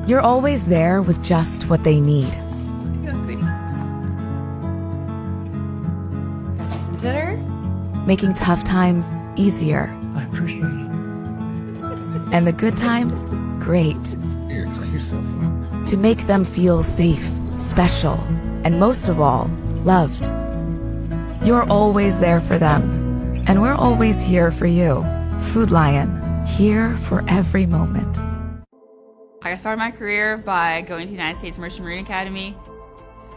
You're always there with just what they need. Here you go, sweetie. Got you some dinner? Making tough times easier. I appreciate it. And the good times, great. Here, take yourself out. To make them feel safe, special, and most of all, loved. You're always there for them. And we're always here for you. Food Lion, here for every moment. I started my career by going to the United States Merchant Marine Academy.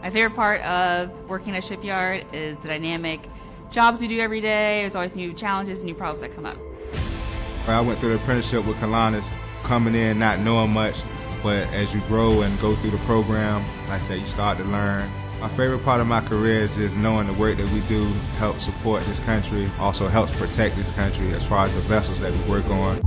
My favorite part of working at a shipyard is the dynamic jobs we do every day. There's always new challenges and new problems that come up. I went through the apprenticeship with Kilanis, coming in not knowing much, but as you grow and go through the program, like I said, you start to learn. My favorite part of my career is just knowing the work that we do helps support this country, also helps protect this country as far as the vessels that we work on.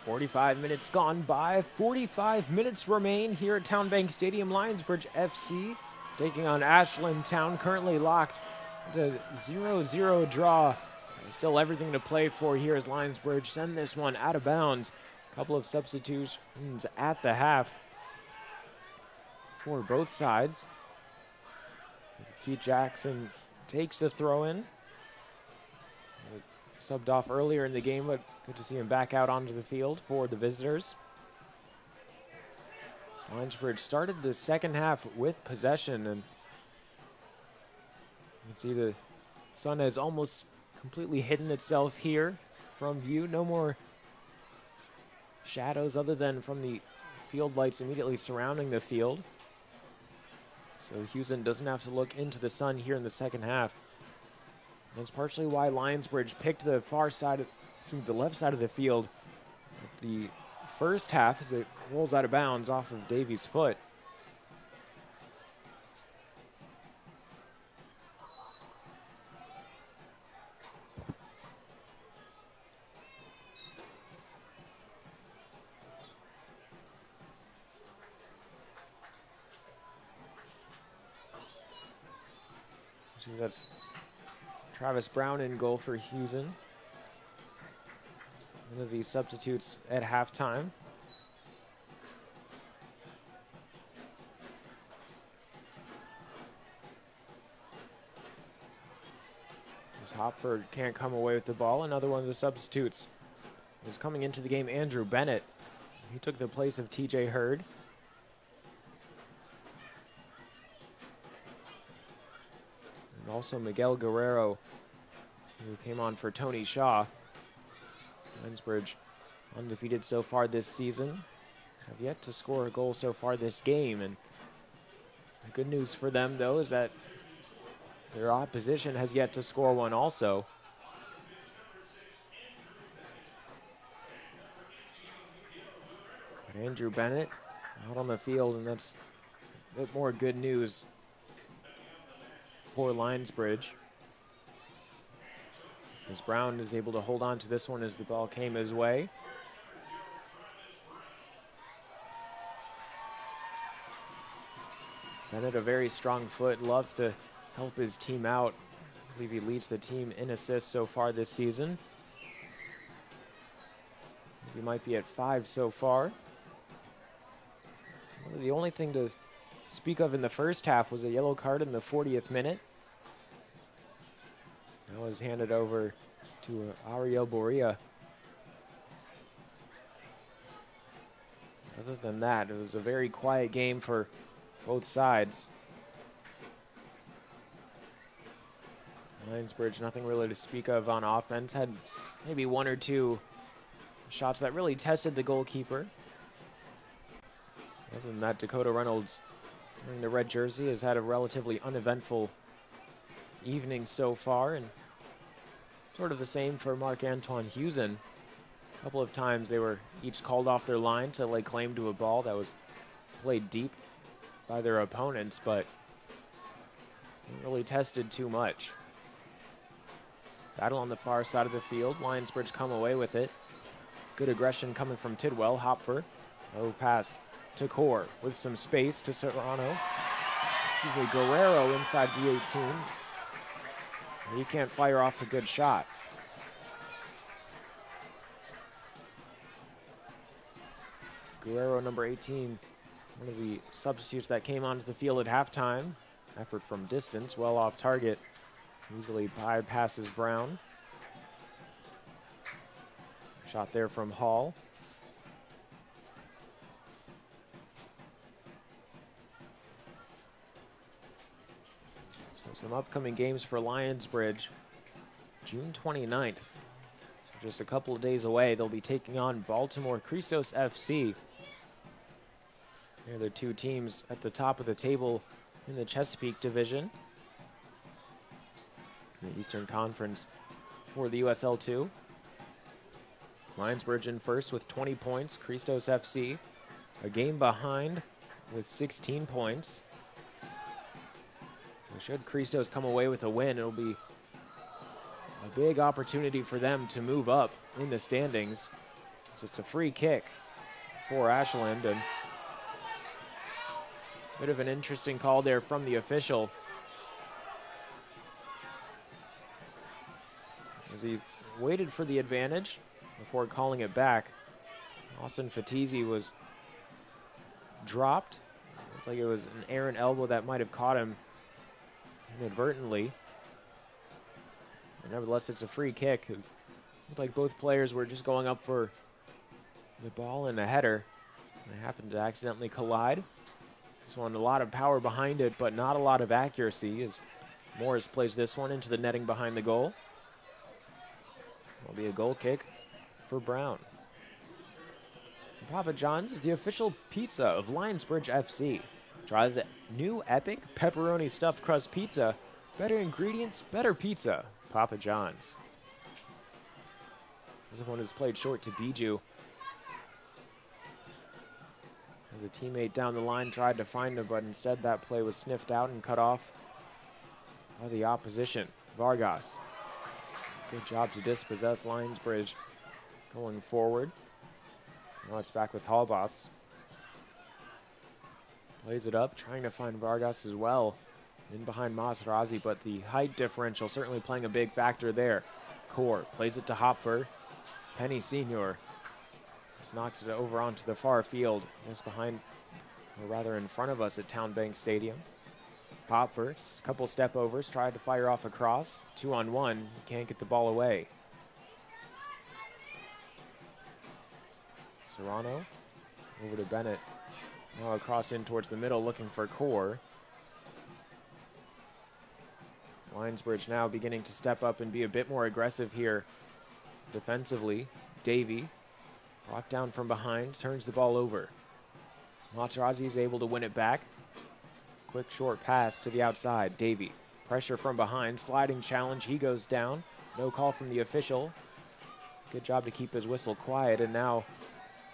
45 minutes gone by. 45 minutes remain here at TowneBank Stadium. Lionsbridge FC taking on Ashland Town, currently locked at a 0-0 draw. Still everything to play for here as Lionsbridge send this one out of bounds. A couple of substitutions at the half for both sides. Keith Jackson takes the throw in. Subbed off earlier in the game, but good to see him back out onto the field for the visitors. Lionsbridge started the second half with possession, and you can see the sun has almost completely hidden itself here from view. No more shadows other than from the field lights immediately surrounding the field. So Huzen doesn't have to look into the sun here in the second half. That's partially why Lionsbridge picked the the left side of the field. The first half as it rolls out of bounds off of Davie's foot. So that's Travis Brown in goal for Huzen. One of these substitutes at halftime. As Hopfer can't come away with the ball, another one of the substitutes is coming into the game, Andrew Bennett. He took the place of TJ Hurd. And also Miguel Guerrero, who came on for Tony Shaw. Lionsbridge undefeated so far this season. Have yet to score a goal so far this game. And the good news for them, though, is that their opposition has yet to score one also. But Andrew Bennett out on the field, and that's a bit more good news for Lionsbridge, as Brown is able to hold on to this one as the ball came his way. Bennett, a very strong foot, loves to help his team out. I believe he leads the team in assists so far this season. He might be at 5 so far. Well, the only thing to speak of in the first half was a yellow card in the 40th minute. That was handed over to Ariel Boria. Other than that, it was a very quiet game for both sides. Lionsbridge, nothing really to speak of on offense. Had maybe one or two shots that really tested the goalkeeper. Other than that, Dakota Reynolds, wearing the red jersey, has had a relatively uneventful evening so far, and sort of the same for Marc-Antoine Huzen. A couple of times they were each called off their line to lay claim to a ball that was played deep by their opponents, but didn't really tested too much. Battle on the far side of the field. Lionsbridge come away with it. Good aggression coming from Tidwell. Hopfer. Low pass to Core with some space to Serrano. Guerrero inside the 18. He can't fire off a good shot. Guerrero, number 18, one of the substitutes that came onto the field at halftime. Effort from distance, well off target. Easily bypasses Brown. Shot there from Hall. So some upcoming games for Lionsbridge. June 29th. So just a couple of days away, they'll be taking on Baltimore Christos FC. They're the two teams at the top of the table in the Chesapeake division. In the Eastern Conference for the USL2. Lionsbridge in first with 20 points. Christos FC a game behind with 16 points. So should Christos come away with a win, it'll be a big opportunity for them to move up in the standings. So it's a free kick for Ashland, and a bit of an interesting call there from the official, as he waited for the advantage before calling it back. Austin Fatizzi was dropped. Looked like it was an errant elbow that might have caught him inadvertently. But nevertheless, it's a free kick. It looked like both players were just going up for the ball and a header. They happened to accidentally collide. This one, a lot of power behind it, but not a lot of accuracy, as Morris plays this one into the netting behind the goal. Will be a goal kick for Brown. Papa John's is the official pizza of Lionsbridge FC. Try the new epic pepperoni stuffed crust pizza. Better ingredients, better pizza. Papa John's. This one is played short to Bijou. As a teammate down the line tried to find him, but instead that play was sniffed out and cut off by the opposition. Vargas. Good job to dispossess Lionsbridge going forward. Now it's back with Halbas. Plays it up, trying to find Vargas as well. In behind Materazzi, but the height differential certainly playing a big factor there. Core plays it to Hopfer. Penny Senior just knocks it over onto the far field, just behind, or rather in front of us at TowneBank Stadium. Hopfer, a couple step overs, tried to fire off a cross. 2-on-1, he can't get the ball away. Serrano over to Bennett. Now across in towards the middle, looking for Core. Lionsbridge now beginning to step up and be a bit more aggressive here defensively. Davie brought down from behind, turns the ball over. Materazzi is able to win it back. Quick short pass to the outside. Davie, pressure from behind, sliding challenge. He goes down. No call from the official. Good job to keep his whistle quiet, and now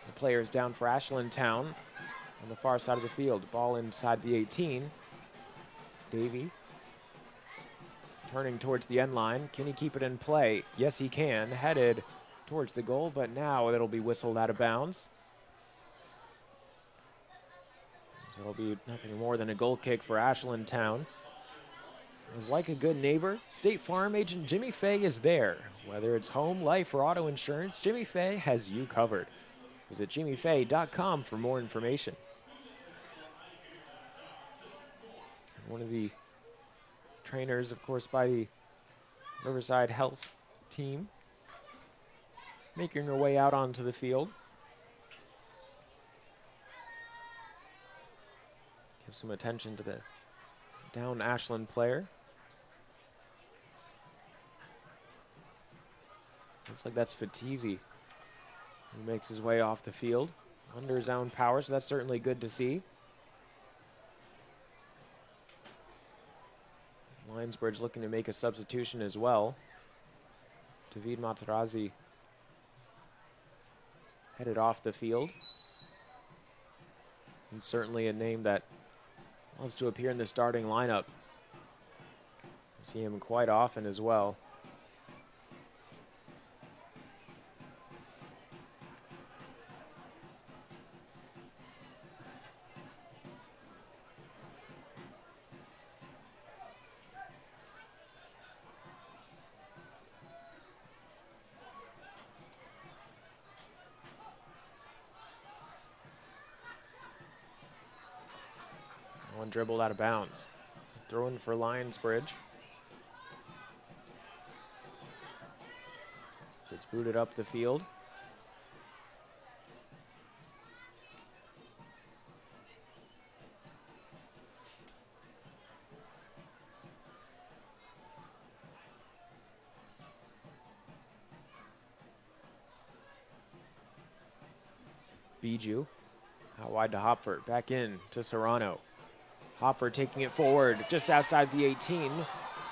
the players down for Ashland Town on the far side of the field. Ball inside the 18. Davie turning towards the end line. Can he keep it in play? Yes, he can. Headed towards the goal, but now it'll be whistled out of bounds. So it'll be nothing more than a goal kick for Ashland Town. As like a good neighbor, State Farm agent Jimmy Fay is there. Whether it's home, life, or auto insurance, Jimmy Fay has you covered. Visit jimmyfay.com for more information. One of the trainers, of course, by the Riverside Health team, making her way out onto the field. Give some attention to the down Ashland player. Looks like that's Fatizzi, who makes his way off the field under his own power, so that's certainly good to see. Lionsbridge looking to make a substitution as well. Davide Materazzi headed off the field. And certainly a name that loves to appear in the starting lineup. See him quite often as well. One dribbled out of bounds. Throw in for Lionsbridge. So it's booted up the field. Bijou out wide to Hopfer. Back in to Serrano. Hopfer taking it forward just outside the 18.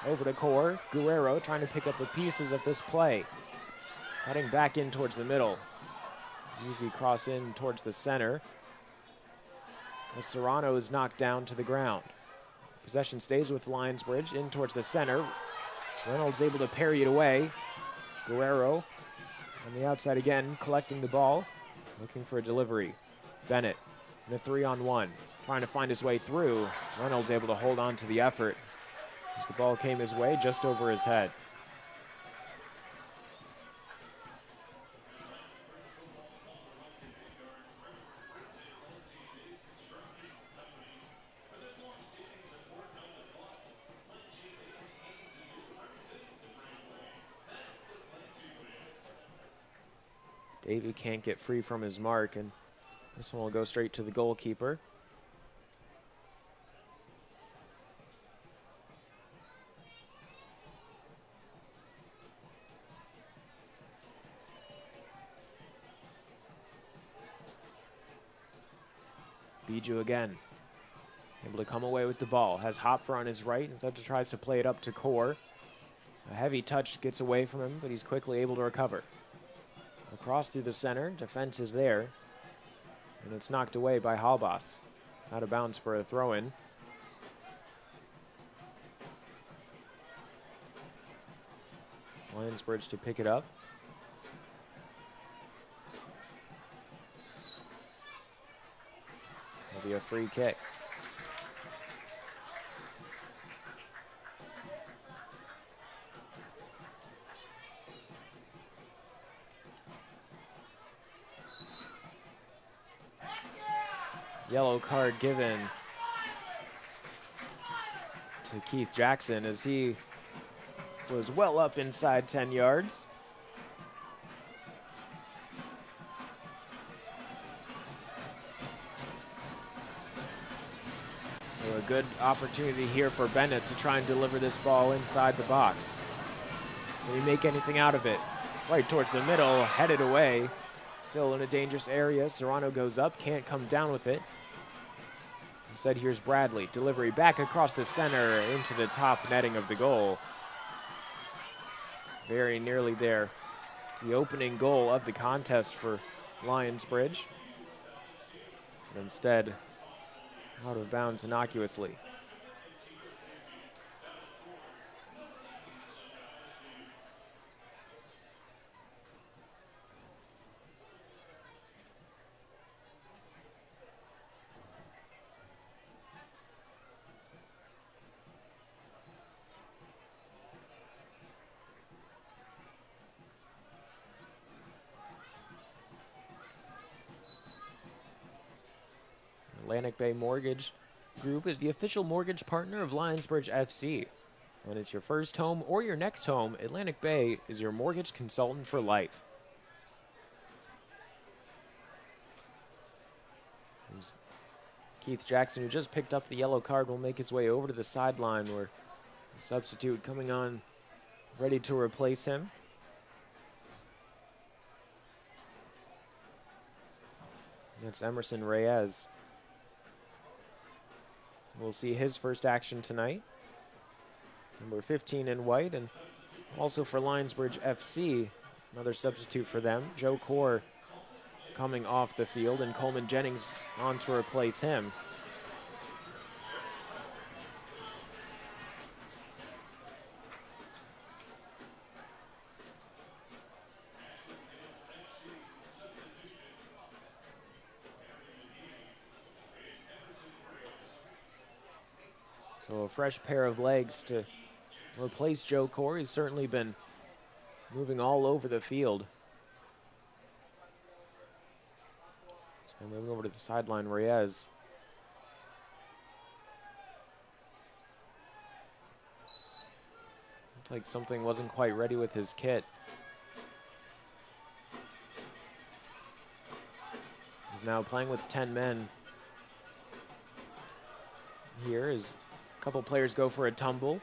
Over to Core. Guerrero trying to pick up the pieces of this play. Heading back in towards the middle. Easy cross in towards the center. As Serrano is knocked down to the ground. Possession stays with Lionsbridge in towards the center. Reynolds able to parry it away. Guerrero On the outside again, collecting the ball, looking for a delivery. Bennett in a 3-on-1, trying to find his way through. Reynolds able to hold on to the effort as the ball came his way just over his head. Davie can't get free from his mark, and this one will go straight to the goalkeeper. Bijou again, able to come away with the ball. Has Hopfer on his right, instead tries to play it up to Core. A heavy touch gets away from him, but he's quickly able to recover. Across through the center, defense is there, and it's knocked away by Halbas. Out of bounds for a throw-in. Lionsbridge to pick it up. It'll be a free kick. Yellow card given to Keith Jackson as he was well up inside 10 yards. So a good opportunity here for Bennett to try and deliver this ball inside the box. Can he make anything out of it? Right towards the middle, headed away. Still in a dangerous area. Serrano goes up, can't come down with it. Instead, here's Bradley. Delivery back across the center into the top netting of the goal. Very nearly there. The opening goal of the contest for Lionsbridge. But instead, out of bounds innocuously. Atlantic Bay Mortgage Group is the official mortgage partner of Lionsbridge FC. When it's your first home or your next home, Atlantic Bay is your mortgage consultant for life. There's Keith Jackson, who just picked up the yellow card, will make his way over to the sideline where the substitute coming on ready to replace him. That's Emerson Reyes. We'll see his first action tonight. Number 15 in white, and also for Lionsbridge FC, another substitute for them. Joe Core coming off the field, and Coleman Jennings on to replace him. So a fresh pair of legs to replace Joe Core. He's certainly been moving all over the field. So moving over to the sideline, Reyes. Looked like something wasn't quite ready with his kit. He's now playing with 10 men. Here is a couple players go for a tumble.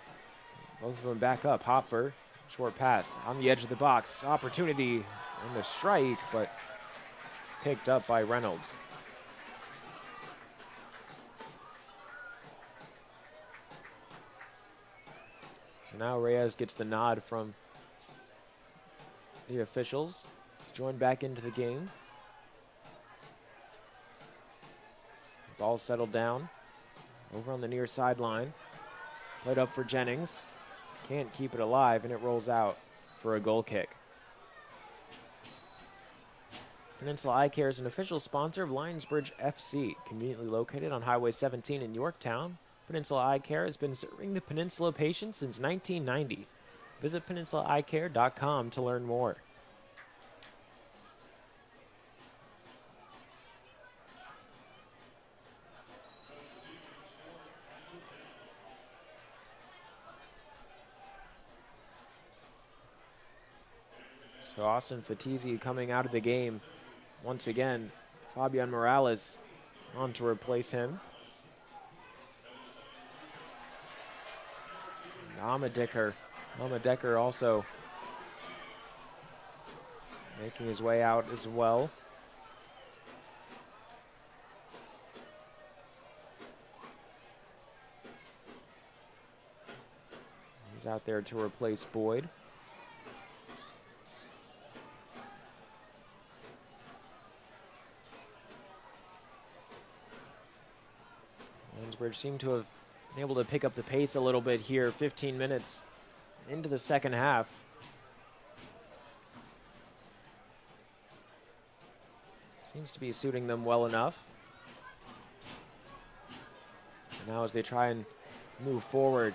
Both of them back up. Hopfer, short pass on the edge of the box. Opportunity in the strike, but picked up by Reynolds. So now Reyes gets the nod from the officials to join back into the game. Ball settled down. Over on the near sideline. Played up for Jennings. Can't keep it alive, and it rolls out for a goal kick. Peninsula Eye Care is an official sponsor of Lionsbridge FC, conveniently located on Highway 17 in Yorktown. Peninsula Eye Care has been serving the Peninsula patients since 1990. Visit peninsulaeyecare.com to learn more. So Austin Fatizzi coming out of the game once again. Fabian Morales on to replace him. Decker also making his way out as well. He's out there to replace Boyd. Lionsbridge seem to have been able to pick up the pace a little bit here, 15 minutes into the second half. Seems to be suiting them well enough. And now as they try and move forward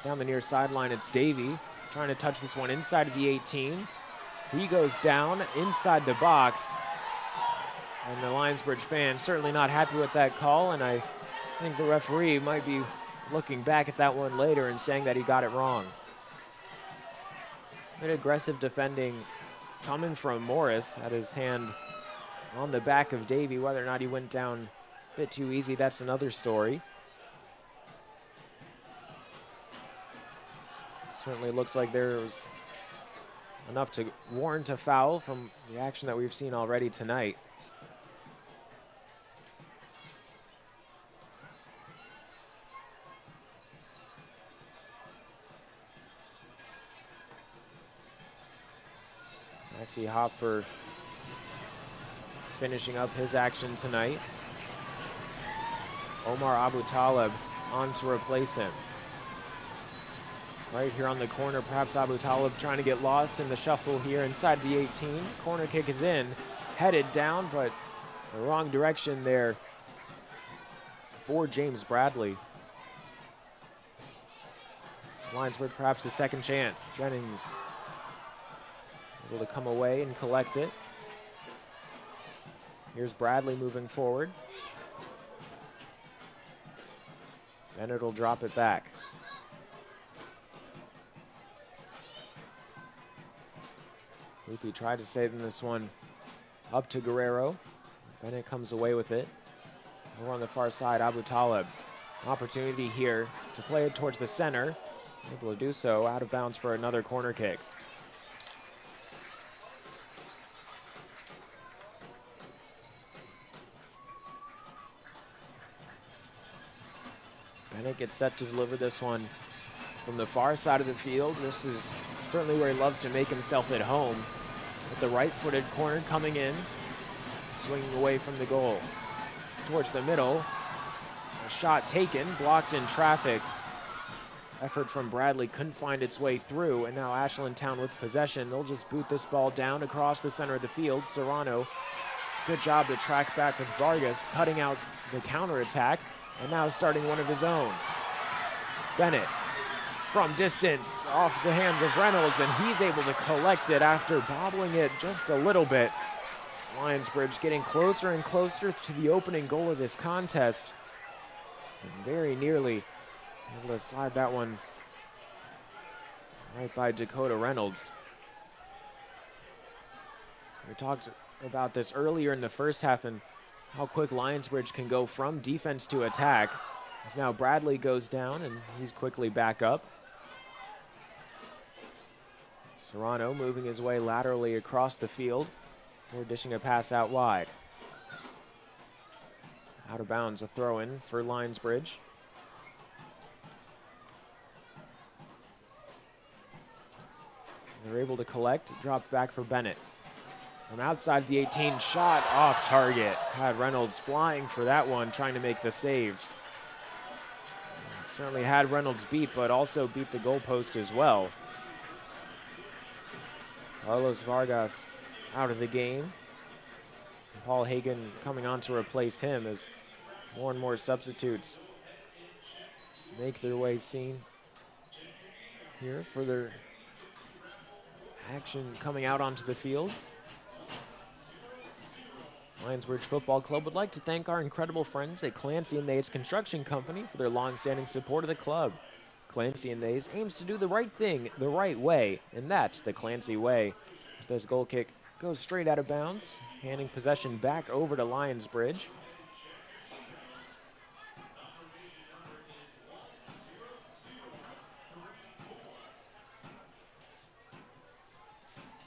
down the near sideline, it's Davie trying to touch this one inside of the 18. He goes down inside the box. And the Lionsbridge fans certainly not happy with that call, and I think the referee might be looking back at that one later and saying that he got it wrong. Bit aggressive defending coming from Morris. Had his hand on the back of Davie. Whether or not he went down a bit too easy, that's another story. Certainly looked like there was enough to warrant a foul from the action that we've seen already tonight. Maxi Hopfer finishing up his action tonight. Omar Aboutaleb on to replace him. Right here on the corner, perhaps Aboutaleb trying to get lost in the shuffle here inside the 18. Corner kick is in, headed down, but the wrong direction there for James Bradley. Lionsbridge perhaps a second chance. Jennings able to come away and collect it. Here's Bradley moving forward. Bennett will drop it back. Hupe tried to save in this one up to Guerrero. Bennett comes away with it. Over on the far side, Aboutaleb. Opportunity here to play it towards the center. Able to do so out of bounds for another corner kick. Bennett gets set to deliver this one from the far side of the field. This is certainly where he loves to make himself at home. With the right-footed corner coming in, swinging away from the goal. Towards the middle, a shot taken, blocked in traffic. Effort from Bradley couldn't find its way through, and now Ashland Town with possession. They'll just boot this ball down across the center of the field. Serrano, good job to track back with Vargas, cutting out the counterattack. And now starting one of his own. Bennett from distance off the hands of Reynolds, and he's able to collect it after bobbling it just a little bit. Lionsbridge getting closer and closer to the opening goal of this contest. And very nearly able to slide that one right by Dakota Reynolds. We talked about this earlier in the first half and how quick Lionsbridge can go from defense to attack. As now Bradley goes down and he's quickly back up. Serrano moving his way laterally across the field. We're dishing a pass out wide. Out of bounds, a throw in for Lionsbridge. They're able to collect, dropped back for Bennett. From outside the 18, shot off target. Had Reynolds flying for that one, trying to make the save. Certainly had Reynolds beat, but also beat the goalpost as well. Carlos Vargas out of the game. Paul Hagen coming on to replace him as more and more substitutes make their way seen here for their action coming out onto the field. Lionsbridge Football Club would like to thank our incredible friends at Clancy and Nays Construction Company for their long-standing support of the club. Clancy and Nays aims to do the right thing the right way, and that's the Clancy way. This goal kick goes straight out of bounds, handing possession back over to Lionsbridge.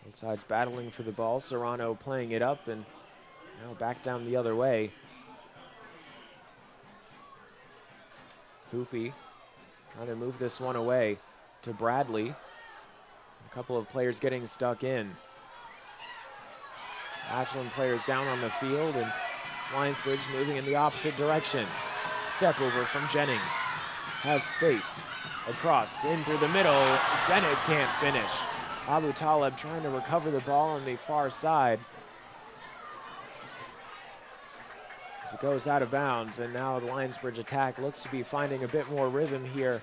Both sides battling for the ball. Serrano playing it up and now back down the other way. Hupe trying to move this one away to Bradley. A couple of players getting stuck in. Ashland players down on the field, and Lionsbridge moving in the opposite direction. Step over from Jennings. Has space. Across, in through the middle. Bennett can't finish. Aboutaleb trying to recover the ball on the far side. As it goes out of bounds, and now the Lionsbridge attack looks to be finding a bit more rhythm here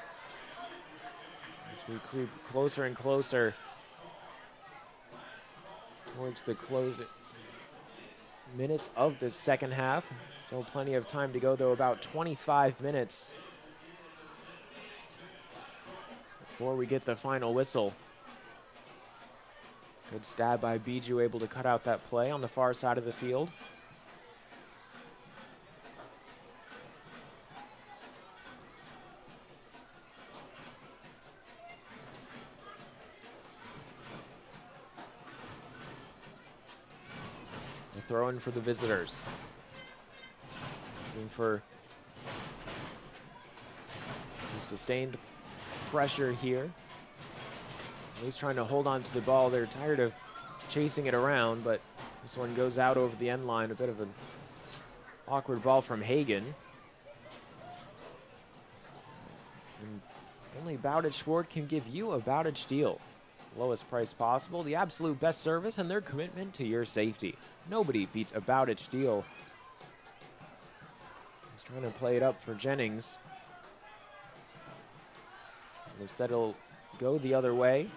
as we creep closer and closer towards the closing minutes of the second half. Still plenty of time to go, though, about 25 minutes before we get the final whistle. Good stab by Bijou, able to cut out that play on the far side of the field. Throw in for the visitors. Looking for some sustained pressure here. He's trying to hold on to the ball. They're tired of chasing it around, but this one goes out over the end line. A bit of an awkward ball from Hagen. And only Bowditch Ford can give you a Bowditch deal. Lowest price possible, the absolute best service, and their commitment to your safety. Nobody beats a Bowditch deal. He's trying to play it up for Jennings. Instead, it'll go the other way.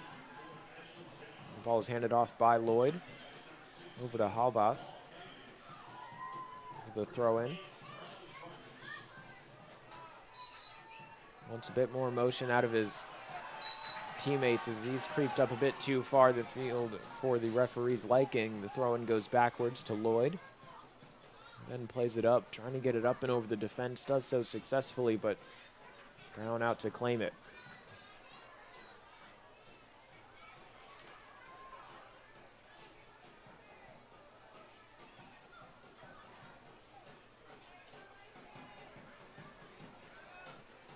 The ball is handed off by Lloyd. Over to Halbas. The throw in. Wants a bit more motion out of his teammates as he's creeped up a bit too far the field for the referee's liking. The throw-in goes backwards to Lloyd. Then plays it up, trying to get it up and over the defense. Does so successfully, but Brown out to claim it.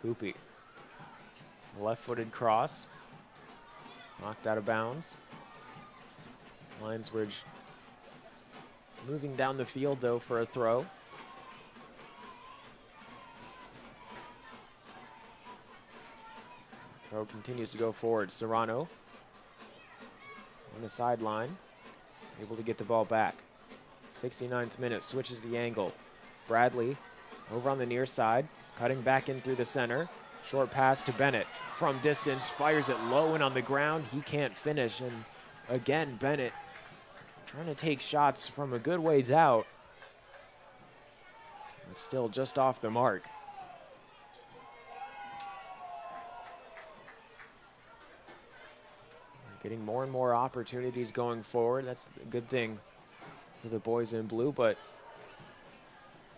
Hupe. Left-footed cross. Knocked out of bounds. Lionsbridge moving down the field, though, for a throw. Throw continues to go forward. Serrano on the sideline, able to get the ball back. 69th minute, switches the angle. Bradley over on the near side, cutting back in through the center. Short pass to Bennett. From distance, fires it low and on the ground. He can't finish. And again, Bennett trying to take shots from a good ways out. But still just off the mark. Getting more and more opportunities going forward. That's a good thing for the boys in blue, but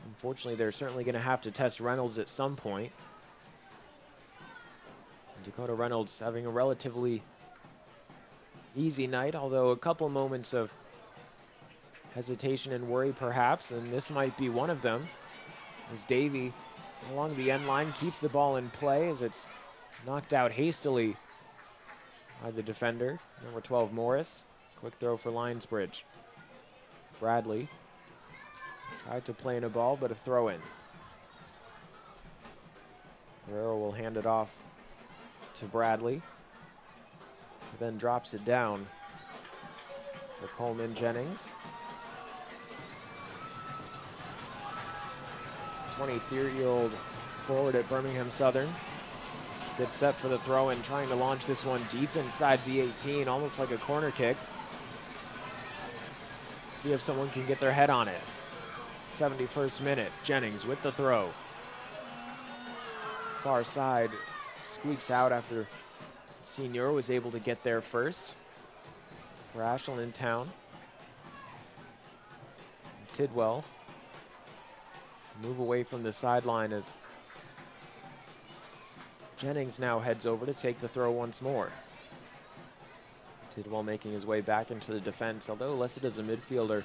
unfortunately they're certainly going to have to test Reynolds at some point. Dakota Reynolds having a relatively easy night, although a couple moments of hesitation and worry perhaps, and this might be one of them, as Davie along the end line keeps the ball in play as it's knocked out hastily by the defender, number 12 Morris. Quick throw for Lionsbridge. Bradley tried to play in a ball, but a throw in. Guerrero will hand it off to Bradley, then drops it down for Coleman. Jennings 23-year-old forward at Birmingham Southern. Gets set for the throw and trying to launch this one deep inside the 18, almost like a corner kick. See if someone can get their head on it. 71st minute, Jennings with the throw. Far side squeaks out after Senior was able to get there first for Ashland Town. Tidwell move away from the sideline as Jennings now heads over to take the throw once more. Tidwell making his way back into the defense, although listed as a midfielder.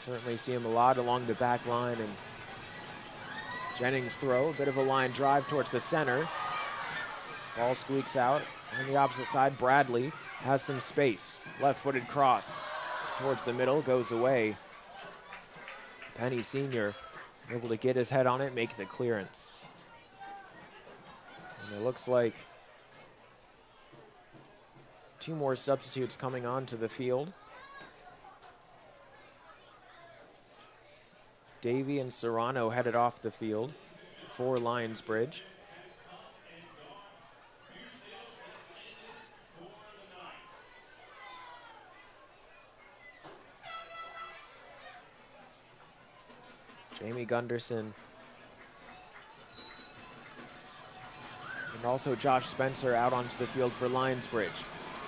Certainly see him a lot along the back line, and Jennings throw, a bit of a line drive towards the center. Ball squeaks out. On the opposite side, Bradley has some space. Left-footed cross towards the middle, goes away. Penny Sr. able to get his head on it, make the clearance. And it looks like two more substitutes coming onto the field. Davie and Serrano headed off the field for Lionsbridge. Jamie Gunderson and also Josh Spencer out onto the field for Lionsbridge.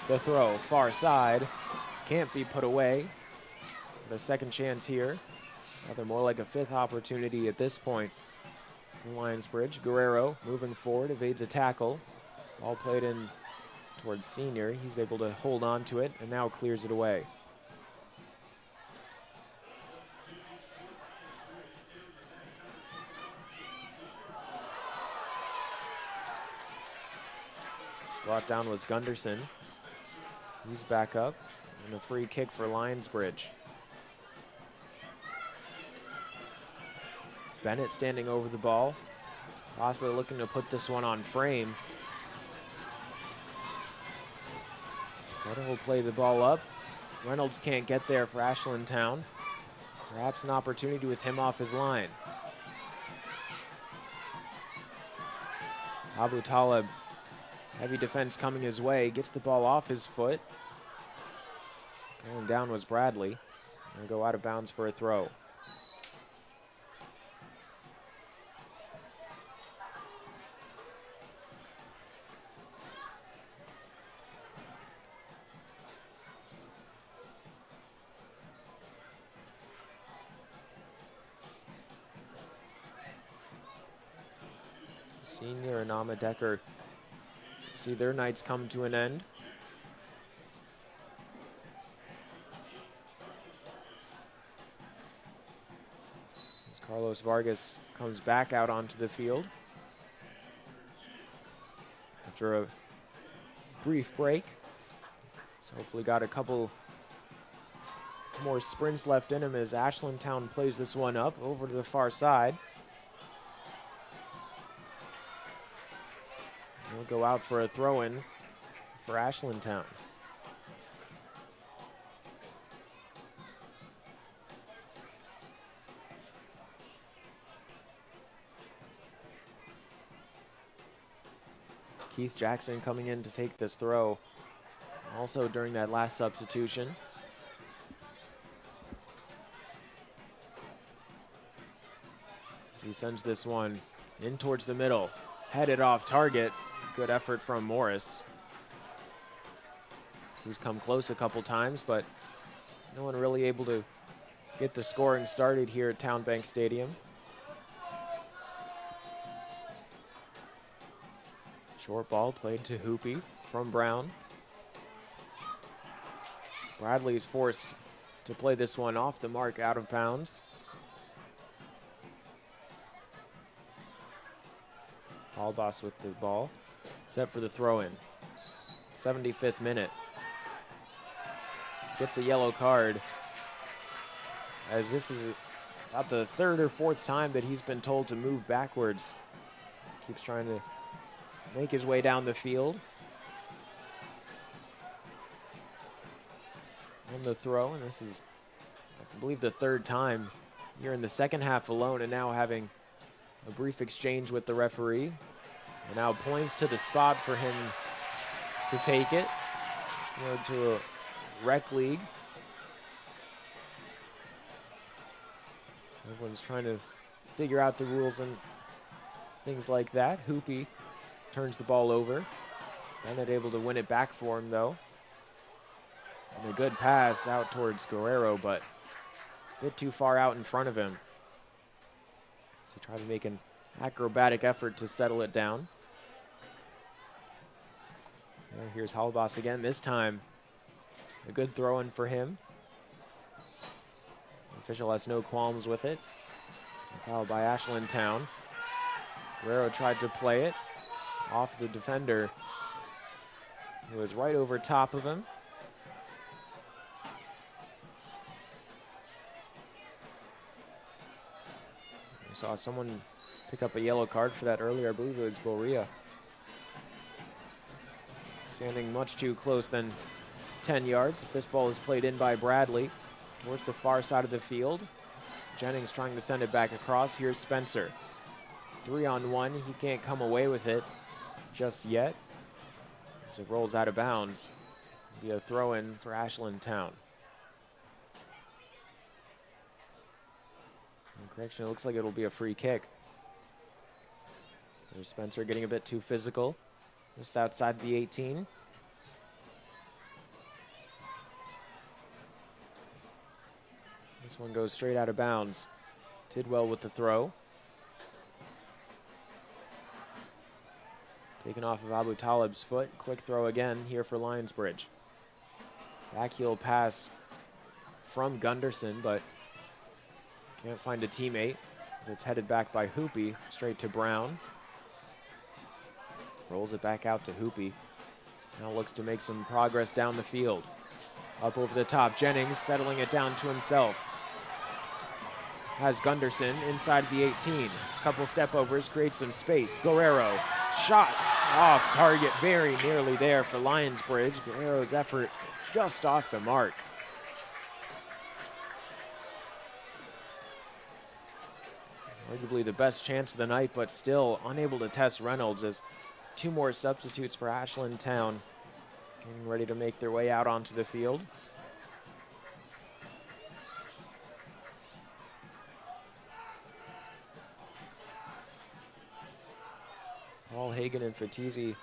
The throw, far side, can't be put away. The second chance here. Rather more like a fifth opportunity at this point for Lionsbridge. Guerrero moving forward, evades a tackle. Ball played in towards Senior. He's able to hold on to it and now clears it away. Brought down was Gunderson. He's back up. And a free kick for Lionsbridge. Bennett standing over the ball. Possibly looking to put this one on frame. Bennett will play the ball up. Reynolds can't get there for Ashland Town. Perhaps an opportunity with him off his line. Aboutaleb, heavy defense coming his way, gets the ball off his foot. Going down was Bradley. Gonna go out of bounds for a throw. Senior and Amadecker see their nights come to an end. As Carlos Vargas comes back out onto the field after a brief break. So hopefully got a couple more sprints left in him as Ashland Town plays this one up over to the far side. We'll go out for a throw-in for Ashland Town. Keith Jackson coming in to take this throw. Also during that last substitution. So he sends this one in towards the middle. Headed off target. Good effort from Morris. He's come close a couple times, but no one really able to get the scoring started here at TowneBank Stadium. Short ball played to Hupe from Brown. Bradley is forced to play this one off the mark out of bounds. Alboss with the ball. Set for the throw-in. 75th minute. Gets a yellow card. As this is about the third or fourth time that he's been told to move backwards. Keeps trying to make his way down the field. On the throw, and this is, I believe, the third time here in the second half alone, and now having a brief exchange with the referee. And now points to the spot for him to take it. To a rec league. Everyone's trying to figure out the rules and things like that. Hupe turns the ball over. Bennett able to win it back for him, though. And a good pass out towards Guerrero, but a bit too far out in front of him. To try to make an acrobatic effort to settle it down. And here's Halbas again. This time, a good throw-in for him. The official has no qualms with it. Fouled by Ashland Town. Guerrero tried to play it off the defender, who was right over top of him. I saw someone pick up a yellow card for that earlier. I believe it was Boria. Standing much too close than 10 yards. This ball is played in by Bradley towards the far side of the field. Jennings trying to send it back across. Here's Spencer. 3-on-1. He can't come away with it just yet, as it rolls out of bounds. Be a throw-in for Ashland Town. And correction, it looks like it'll be a free kick. There's Spencer getting a bit too physical, just outside the 18. This one goes straight out of bounds. Tidwell with the throw. Taken off of Aboutaleb's foot. Quick throw again here for Lionsbridge. Backheel pass from Gunderson, but can't find a teammate. It's headed back by Hupe, straight to Brown. Rolls it back out to Hupe. Now looks to make some progress down the field. Up over the top, Jennings settling it down to himself. Has Gunderson inside the 18. A couple step overs, creates some space. Guerrero, shot off target, very nearly there for Lionsbridge. Guerrero's effort just off the mark. Arguably the best chance of the night, but still unable to test Reynolds, as two more substitutes for Ashland Town getting ready to make their way out onto the field. Paul Hagen and Fatizzi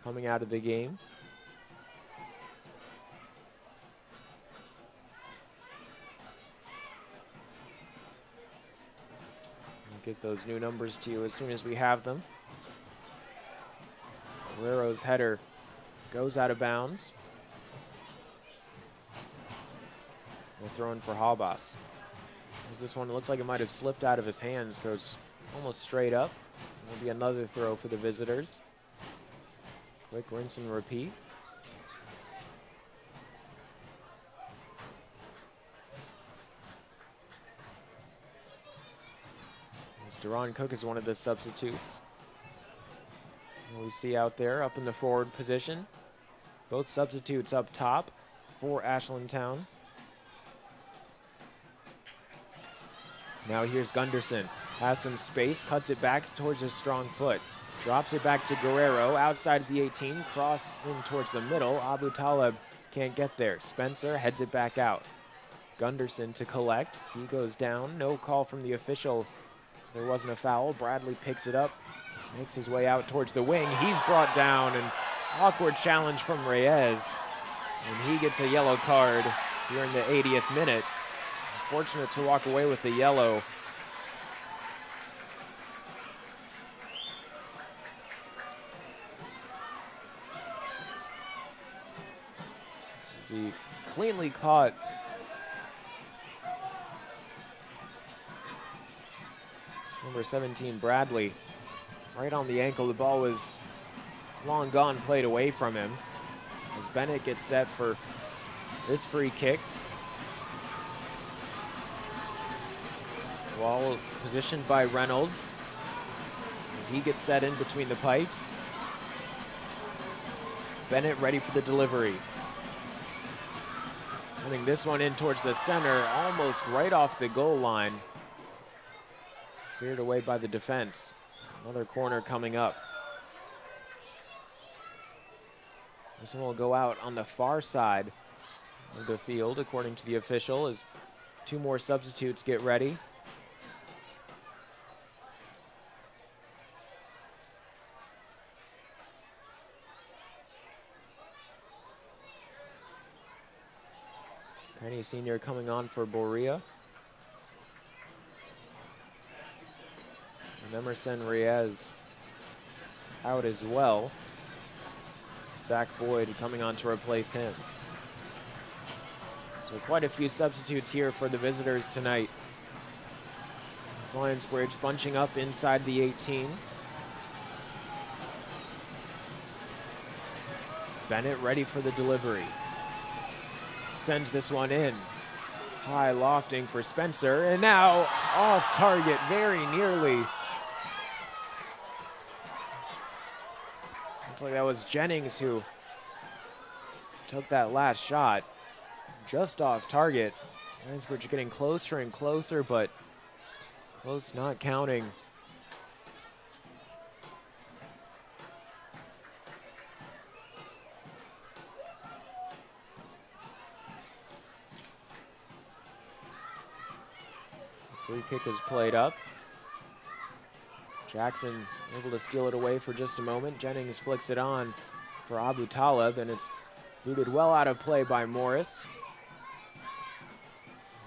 coming out of the game. We'll get those new numbers to you as soon as we have them. Guerrero's header goes out of bounds. We're throwing for Halbas. This one looked like it might have slipped out of his hands. Goes almost straight up. Will be another throw for the visitors. Quick rinse and repeat. Duron Cook is one of the substitutes. And we see out there up in the forward position. Both substitutes up top for Ashland Town. Now here's Gunderson. Has some space, cuts it back towards his strong foot. Drops it back to Guerrero, outside the 18, cross in towards the middle. Aboutaleb can't get there. Spencer heads it back out. Gunderson to collect. He goes down. No call from the official. There wasn't a foul. Bradley picks it up, makes his way out towards the wing. He's brought down. An awkward challenge from Reyes. And he gets a yellow card here in the 80th minute. Fortunate to walk away with the yellow. He cleanly caught number 17, Bradley, right on the ankle. The ball was long gone, played away from him. As Bennett gets set for this free kick. Ball positioned by Reynolds as he gets set in between the pipes. Bennett ready for the delivery. Running this one in towards the center, almost right off the goal line. Cleared away by the defense. Another corner coming up. This one will go out on the far side of the field, according to the official, as two more substitutes get ready. Penny Sr. coming on for Borea. And Emerson Reyes out as well. Zach Boyd coming on to replace him. So quite a few substitutes here for the visitors tonight. Lionsbridge bunching up inside the 18. Bennett ready for the delivery. Sends this one in. High lofting for Spencer, and now off target very nearly. Looks like that was Jennings who took that last shot. Just off target. Lionsbridge getting closer and closer, but close not counting. Free kick is played up. Jackson able to steal it away for just a moment. Jennings flicks it on for Aboutaleb, and it's booted well out of play by Morris.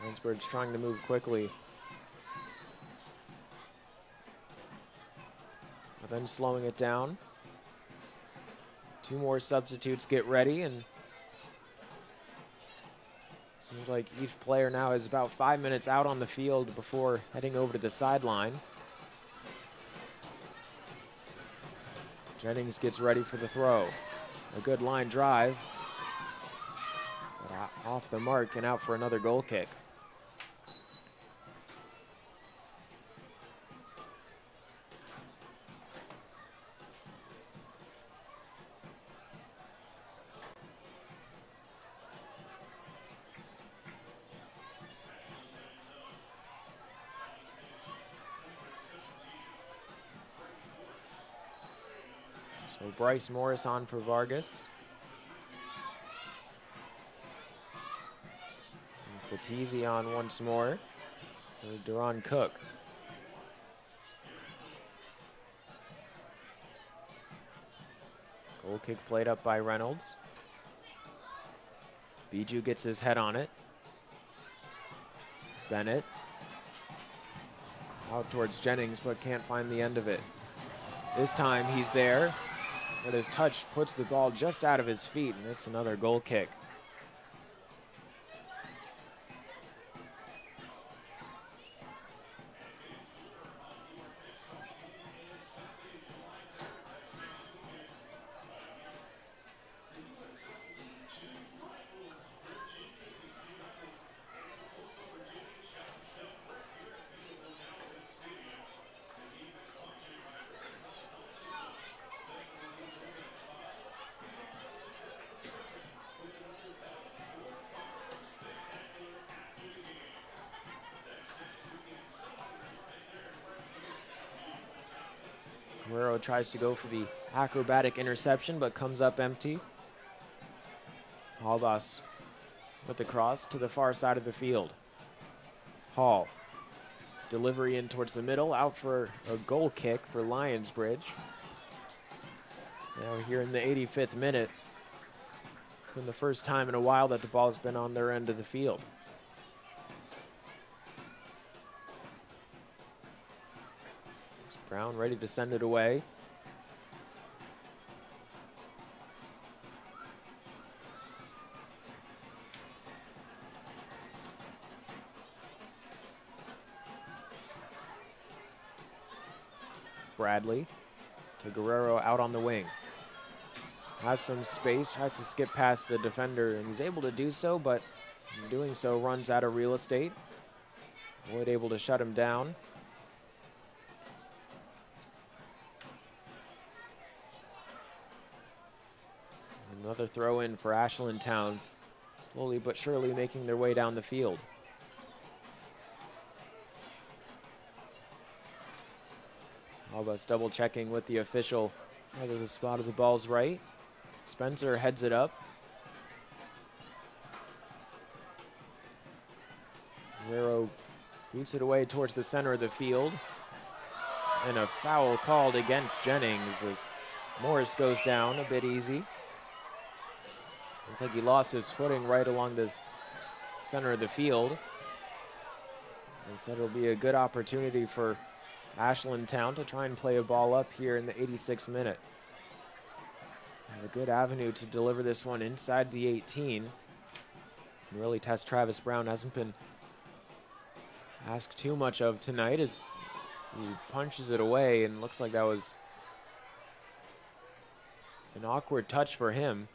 Lionsbridge trying to move quickly. But then slowing it down. Two more substitutes get ready, and seems like each player now is about 5 minutes out on the field before heading over to the sideline. Jennings gets ready for the throw. A good line drive. But off the mark and out for another goal kick. So Bryce Morris on for Vargas. And Fatizzi on once more for Duran Cook. Goal kick played up by Reynolds. Bijou gets his head on it. Bennett. Out towards Jennings, but can't find the end of it. This time he's there. But his touch puts the ball just out of his feet, and it's another goal kick. Guerrero tries to go for the acrobatic interception, but comes up empty. Halbas with the cross to the far side of the field. Hall. Delivery in towards the middle, out for a goal kick for Lionsbridge. Now here in the 85th minute. Been the first time in a while that the ball's been on their end of the field. Brown ready to send it away. Bradley to Guerrero out on the wing. Has some space, tries to skip past the defender, and he's able to do so, but in doing so runs out of real estate. Wood able to shut him down. Another throw in for Ashland Town. slowly but surely making their way down the field. Albus double checking with the official whether the spot of the ball's right. Spencer heads it up. Guerrero boots it away towards the center of the field. And a foul called against Jennings as Morris goes down a bit easy. Looks like he lost his footing right along the center of the field. Instead, it'll be a good opportunity for Ashland Town to try and play a ball up here in the 86th minute. And a good avenue to deliver this one inside the 18. And really test Travis Brown hasn't been asked too much of tonight as he punches it away, and looks like that was an awkward touch for him.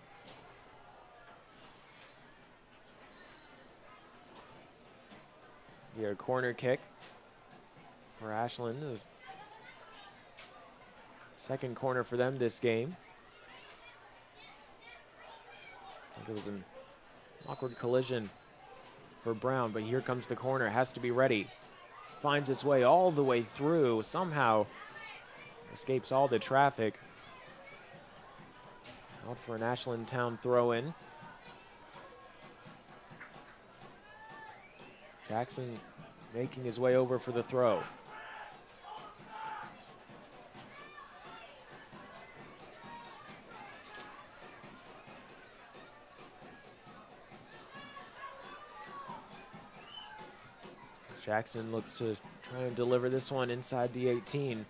Be a corner kick for Ashland. It was second corner for them this game. I think it was an awkward collision for Brown, but here comes the corner. Has to be ready. Finds its way all the way through. Somehow escapes all the traffic. Out for an Ashland Town throw-in. Jackson making his way over for the throw. Jackson looks to try and deliver this one inside the 18.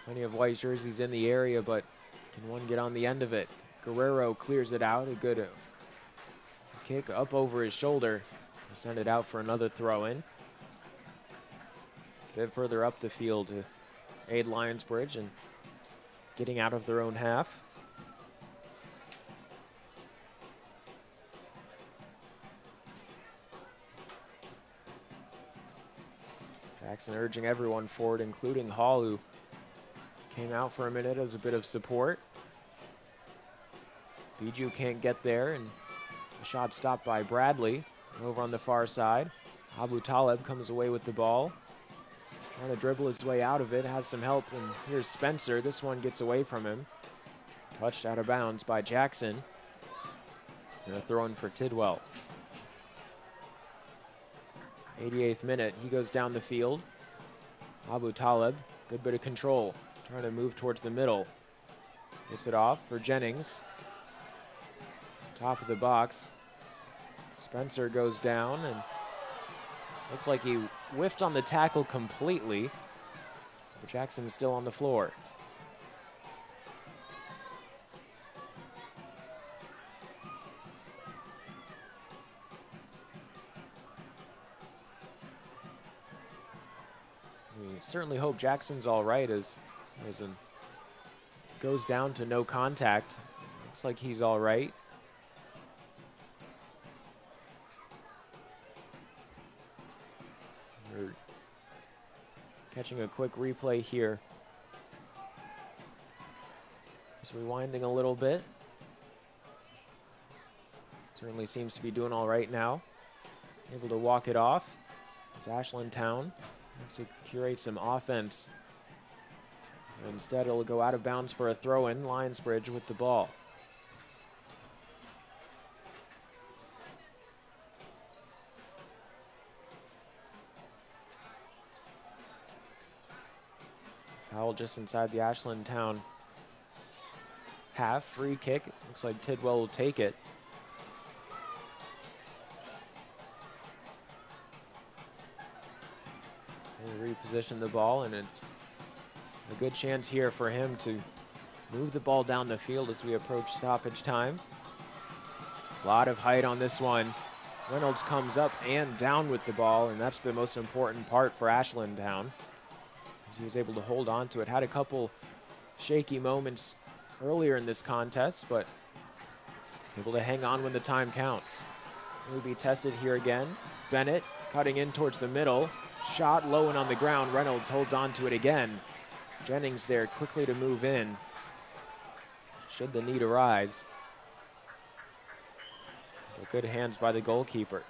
Plenty of white jerseys in the area, but can one get on the end of it? Guerrero clears it out. A good kick up over his shoulder. He'll send it out for another throw-in. A bit further up the field to aid Lionsbridge and getting out of their own half. Jackson urging everyone forward, including Hall, who came out for a minute as a bit of support. Bijou can't get there, and the shot stopped by Bradley over on the far side. Aboutaleb comes away with the ball, trying to dribble his way out of it, has some help, and here's Spencer. This one gets away from him. Touched out of bounds by Jackson. And a throw-in for Tidwell. 88th minute, he goes down the field. Aboutaleb, good bit of control, trying to move towards the middle. Gets it off for Jennings. Top of the box. Spencer goes down, and looks like he whiffed on the tackle completely. But Jackson's still on the floor. We certainly hope Jackson's all right as goes down to no contact. Looks like he's all right. We're catching a quick replay here. Just rewinding a little bit. Certainly seems to be doing all right now. Able to walk it off. It's Ashland Town. Wants to curate some offense. Instead, it'll go out of bounds for a throw-in. Lionsbridge with the ball. Foul just inside the Ashland Town half. Free kick. Looks like Tidwell will take it. Reposition the ball, and it's a good chance here for him to move the ball down the field as we approach stoppage time. A lot of height on this one. Reynolds comes up and down with the ball, and that's the most important part for Ashland Town. He was able to hold on to it. Had a couple shaky moments earlier in this contest, but able to hang on when the time counts. He'll be tested here again. Bennett cutting in towards the middle. Shot low and on the ground. Reynolds holds on to it again. Jennings there quickly to move in, should the need arise. But good hands by the goalkeeper.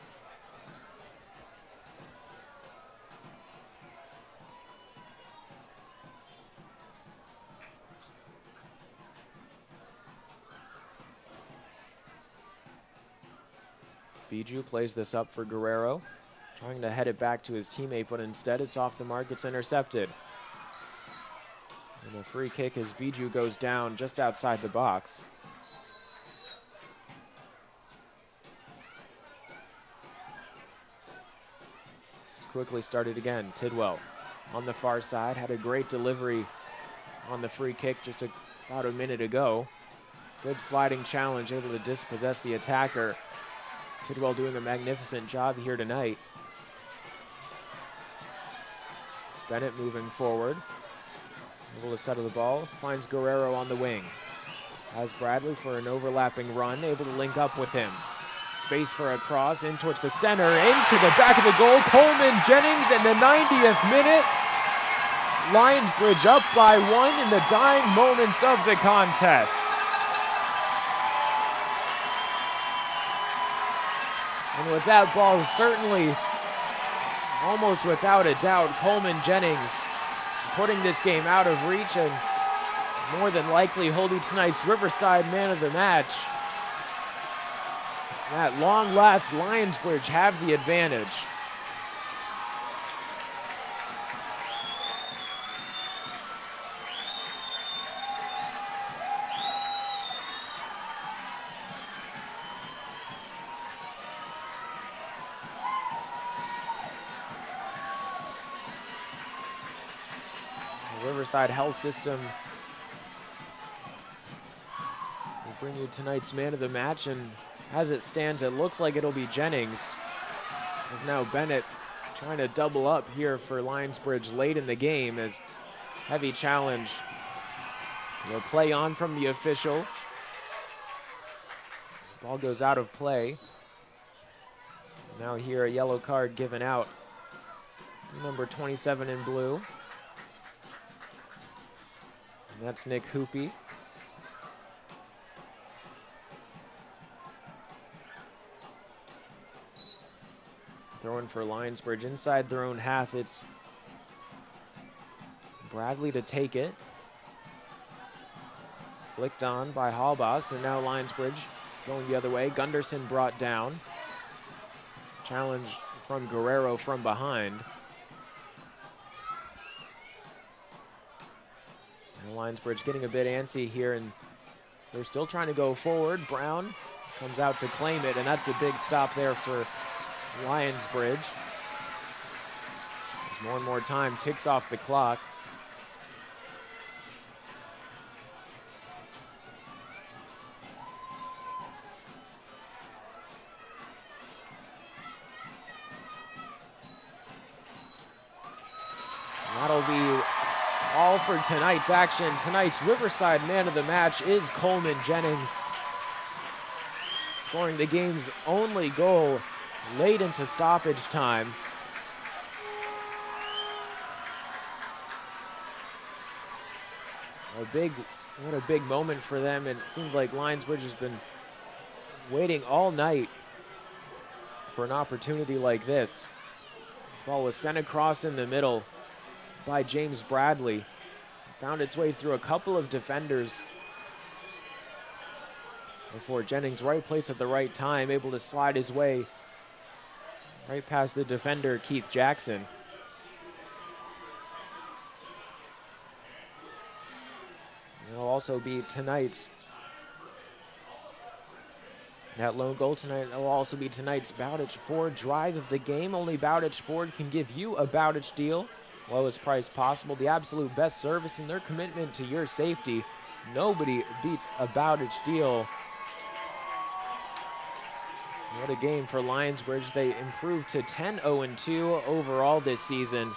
Bijou plays this up for Guerrero, trying to head it back to his teammate, but instead it's off the mark. It's intercepted. And a free kick as Bijou goes down just outside the box. It's quickly started again. Tidwell on the far side had a great delivery on the free kick just about a minute ago. Good sliding challenge, able to dispossess the attacker. Tidwell doing a magnificent job here tonight. Bennett moving forward. Able to settle the ball. Finds Guerrero on the wing. Has Bradley for an overlapping run. Able to link up with him. Space for a cross in towards the center. Into the back of the goal. Coleman, Jennings in the 90th minute. Lionsbridge up by 1 in the dying moments of the contest. And with that ball, certainly, almost without a doubt, Coleman Jennings putting this game out of reach and more than likely holding tonight's Riverside man of the match. At long last, Lionsbridge have the advantage. Riverside Health System will bring you tonight's man of the match, and as it stands, it looks like it'll be Jennings. As now Bennett trying to double up here for Lionsbridge late in the game as heavy challenge. They'll play on from the official. Ball goes out of play. Now here a yellow card given out. Number 27 in blue. And that's Nick Hupe. Throwing for Lionsbridge inside their own half. It's Bradley to take it. Flicked on by Halbas, and now Lionsbridge going the other way. Gunderson brought down. Challenge from Guerrero from behind. And Lionsbridge getting a bit antsy here, and they're still trying to go forward. Brown comes out to claim it, and that's a big stop there for Lionsbridge. As more and more time ticks off the clock. That'll be all for tonight's action. Tonight's Riverside man of the match is Coleman Jennings, scoring the game's only goal late into stoppage time. What a big moment for them, and it seems like Lionsbridge has been waiting all night for an opportunity like this. The ball was sent across in the middle by James Bradley. Found its way through a couple of defenders before Jennings, right place at the right time, able to slide his way right past the defender, Keith Jackson. It'll also be tonight's, that lone goal tonight will also be tonight's Bowditch Ford drive of the game. Only Bowditch Ford can give you a Bowditch deal. Lowest price possible, the absolute best service, and their commitment to your safety. Nobody beats a Bowditch deal. What a game for Lionsbridge. They improved to 10-0-2 overall this season,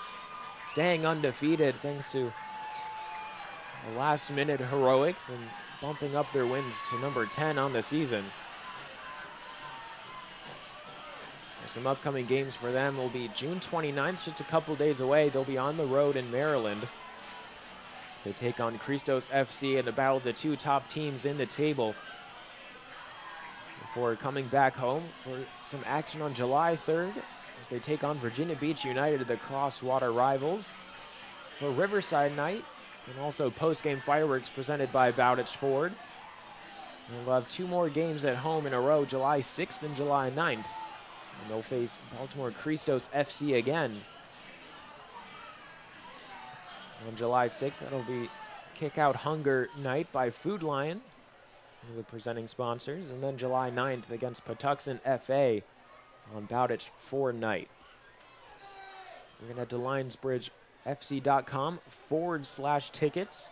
staying undefeated thanks to the last-minute heroics and bumping up their wins to number 10 on the season. Some upcoming games for them will be June 29th, just a couple days away. They'll be on the road in Maryland. They take on Christos FC in the battle of the two top teams in the table. before coming back home for some action on July 3rd as they take on Virginia Beach United, the Crosswater rivals, for Riverside night, and also post-game fireworks presented by Bowditch Ford. We'll have 2 more games at home in a row, July 6th and July 9th. And they'll face Baltimore Christos FC again. On July 6th, that'll be Kick Out Hunger Night by Food Lion, one of the presenting sponsors. And then July 9th against Patuxent FA on Bowditch 4 night. We're going to head to lionsbridgefc.com/tickets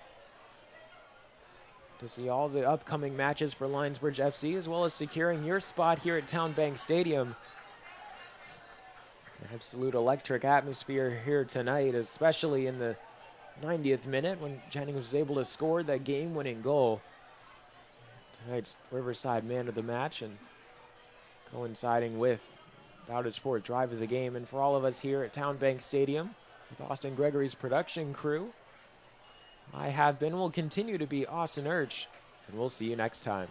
to see all the upcoming matches for Lionsbridge FC, as well as securing your spot here at TowneBank Stadium. An absolute electric atmosphere here tonight, especially in the 90th minute when Jennings was able to score that game-winning goal. Tonight's Riverside man of the match, and coinciding with Bowditch Ford drive of the game. And for all of us here at TowneBank Stadium, with Austin Gregory's production crew, I have been, will continue to be Austin Urch, and we'll see you next time.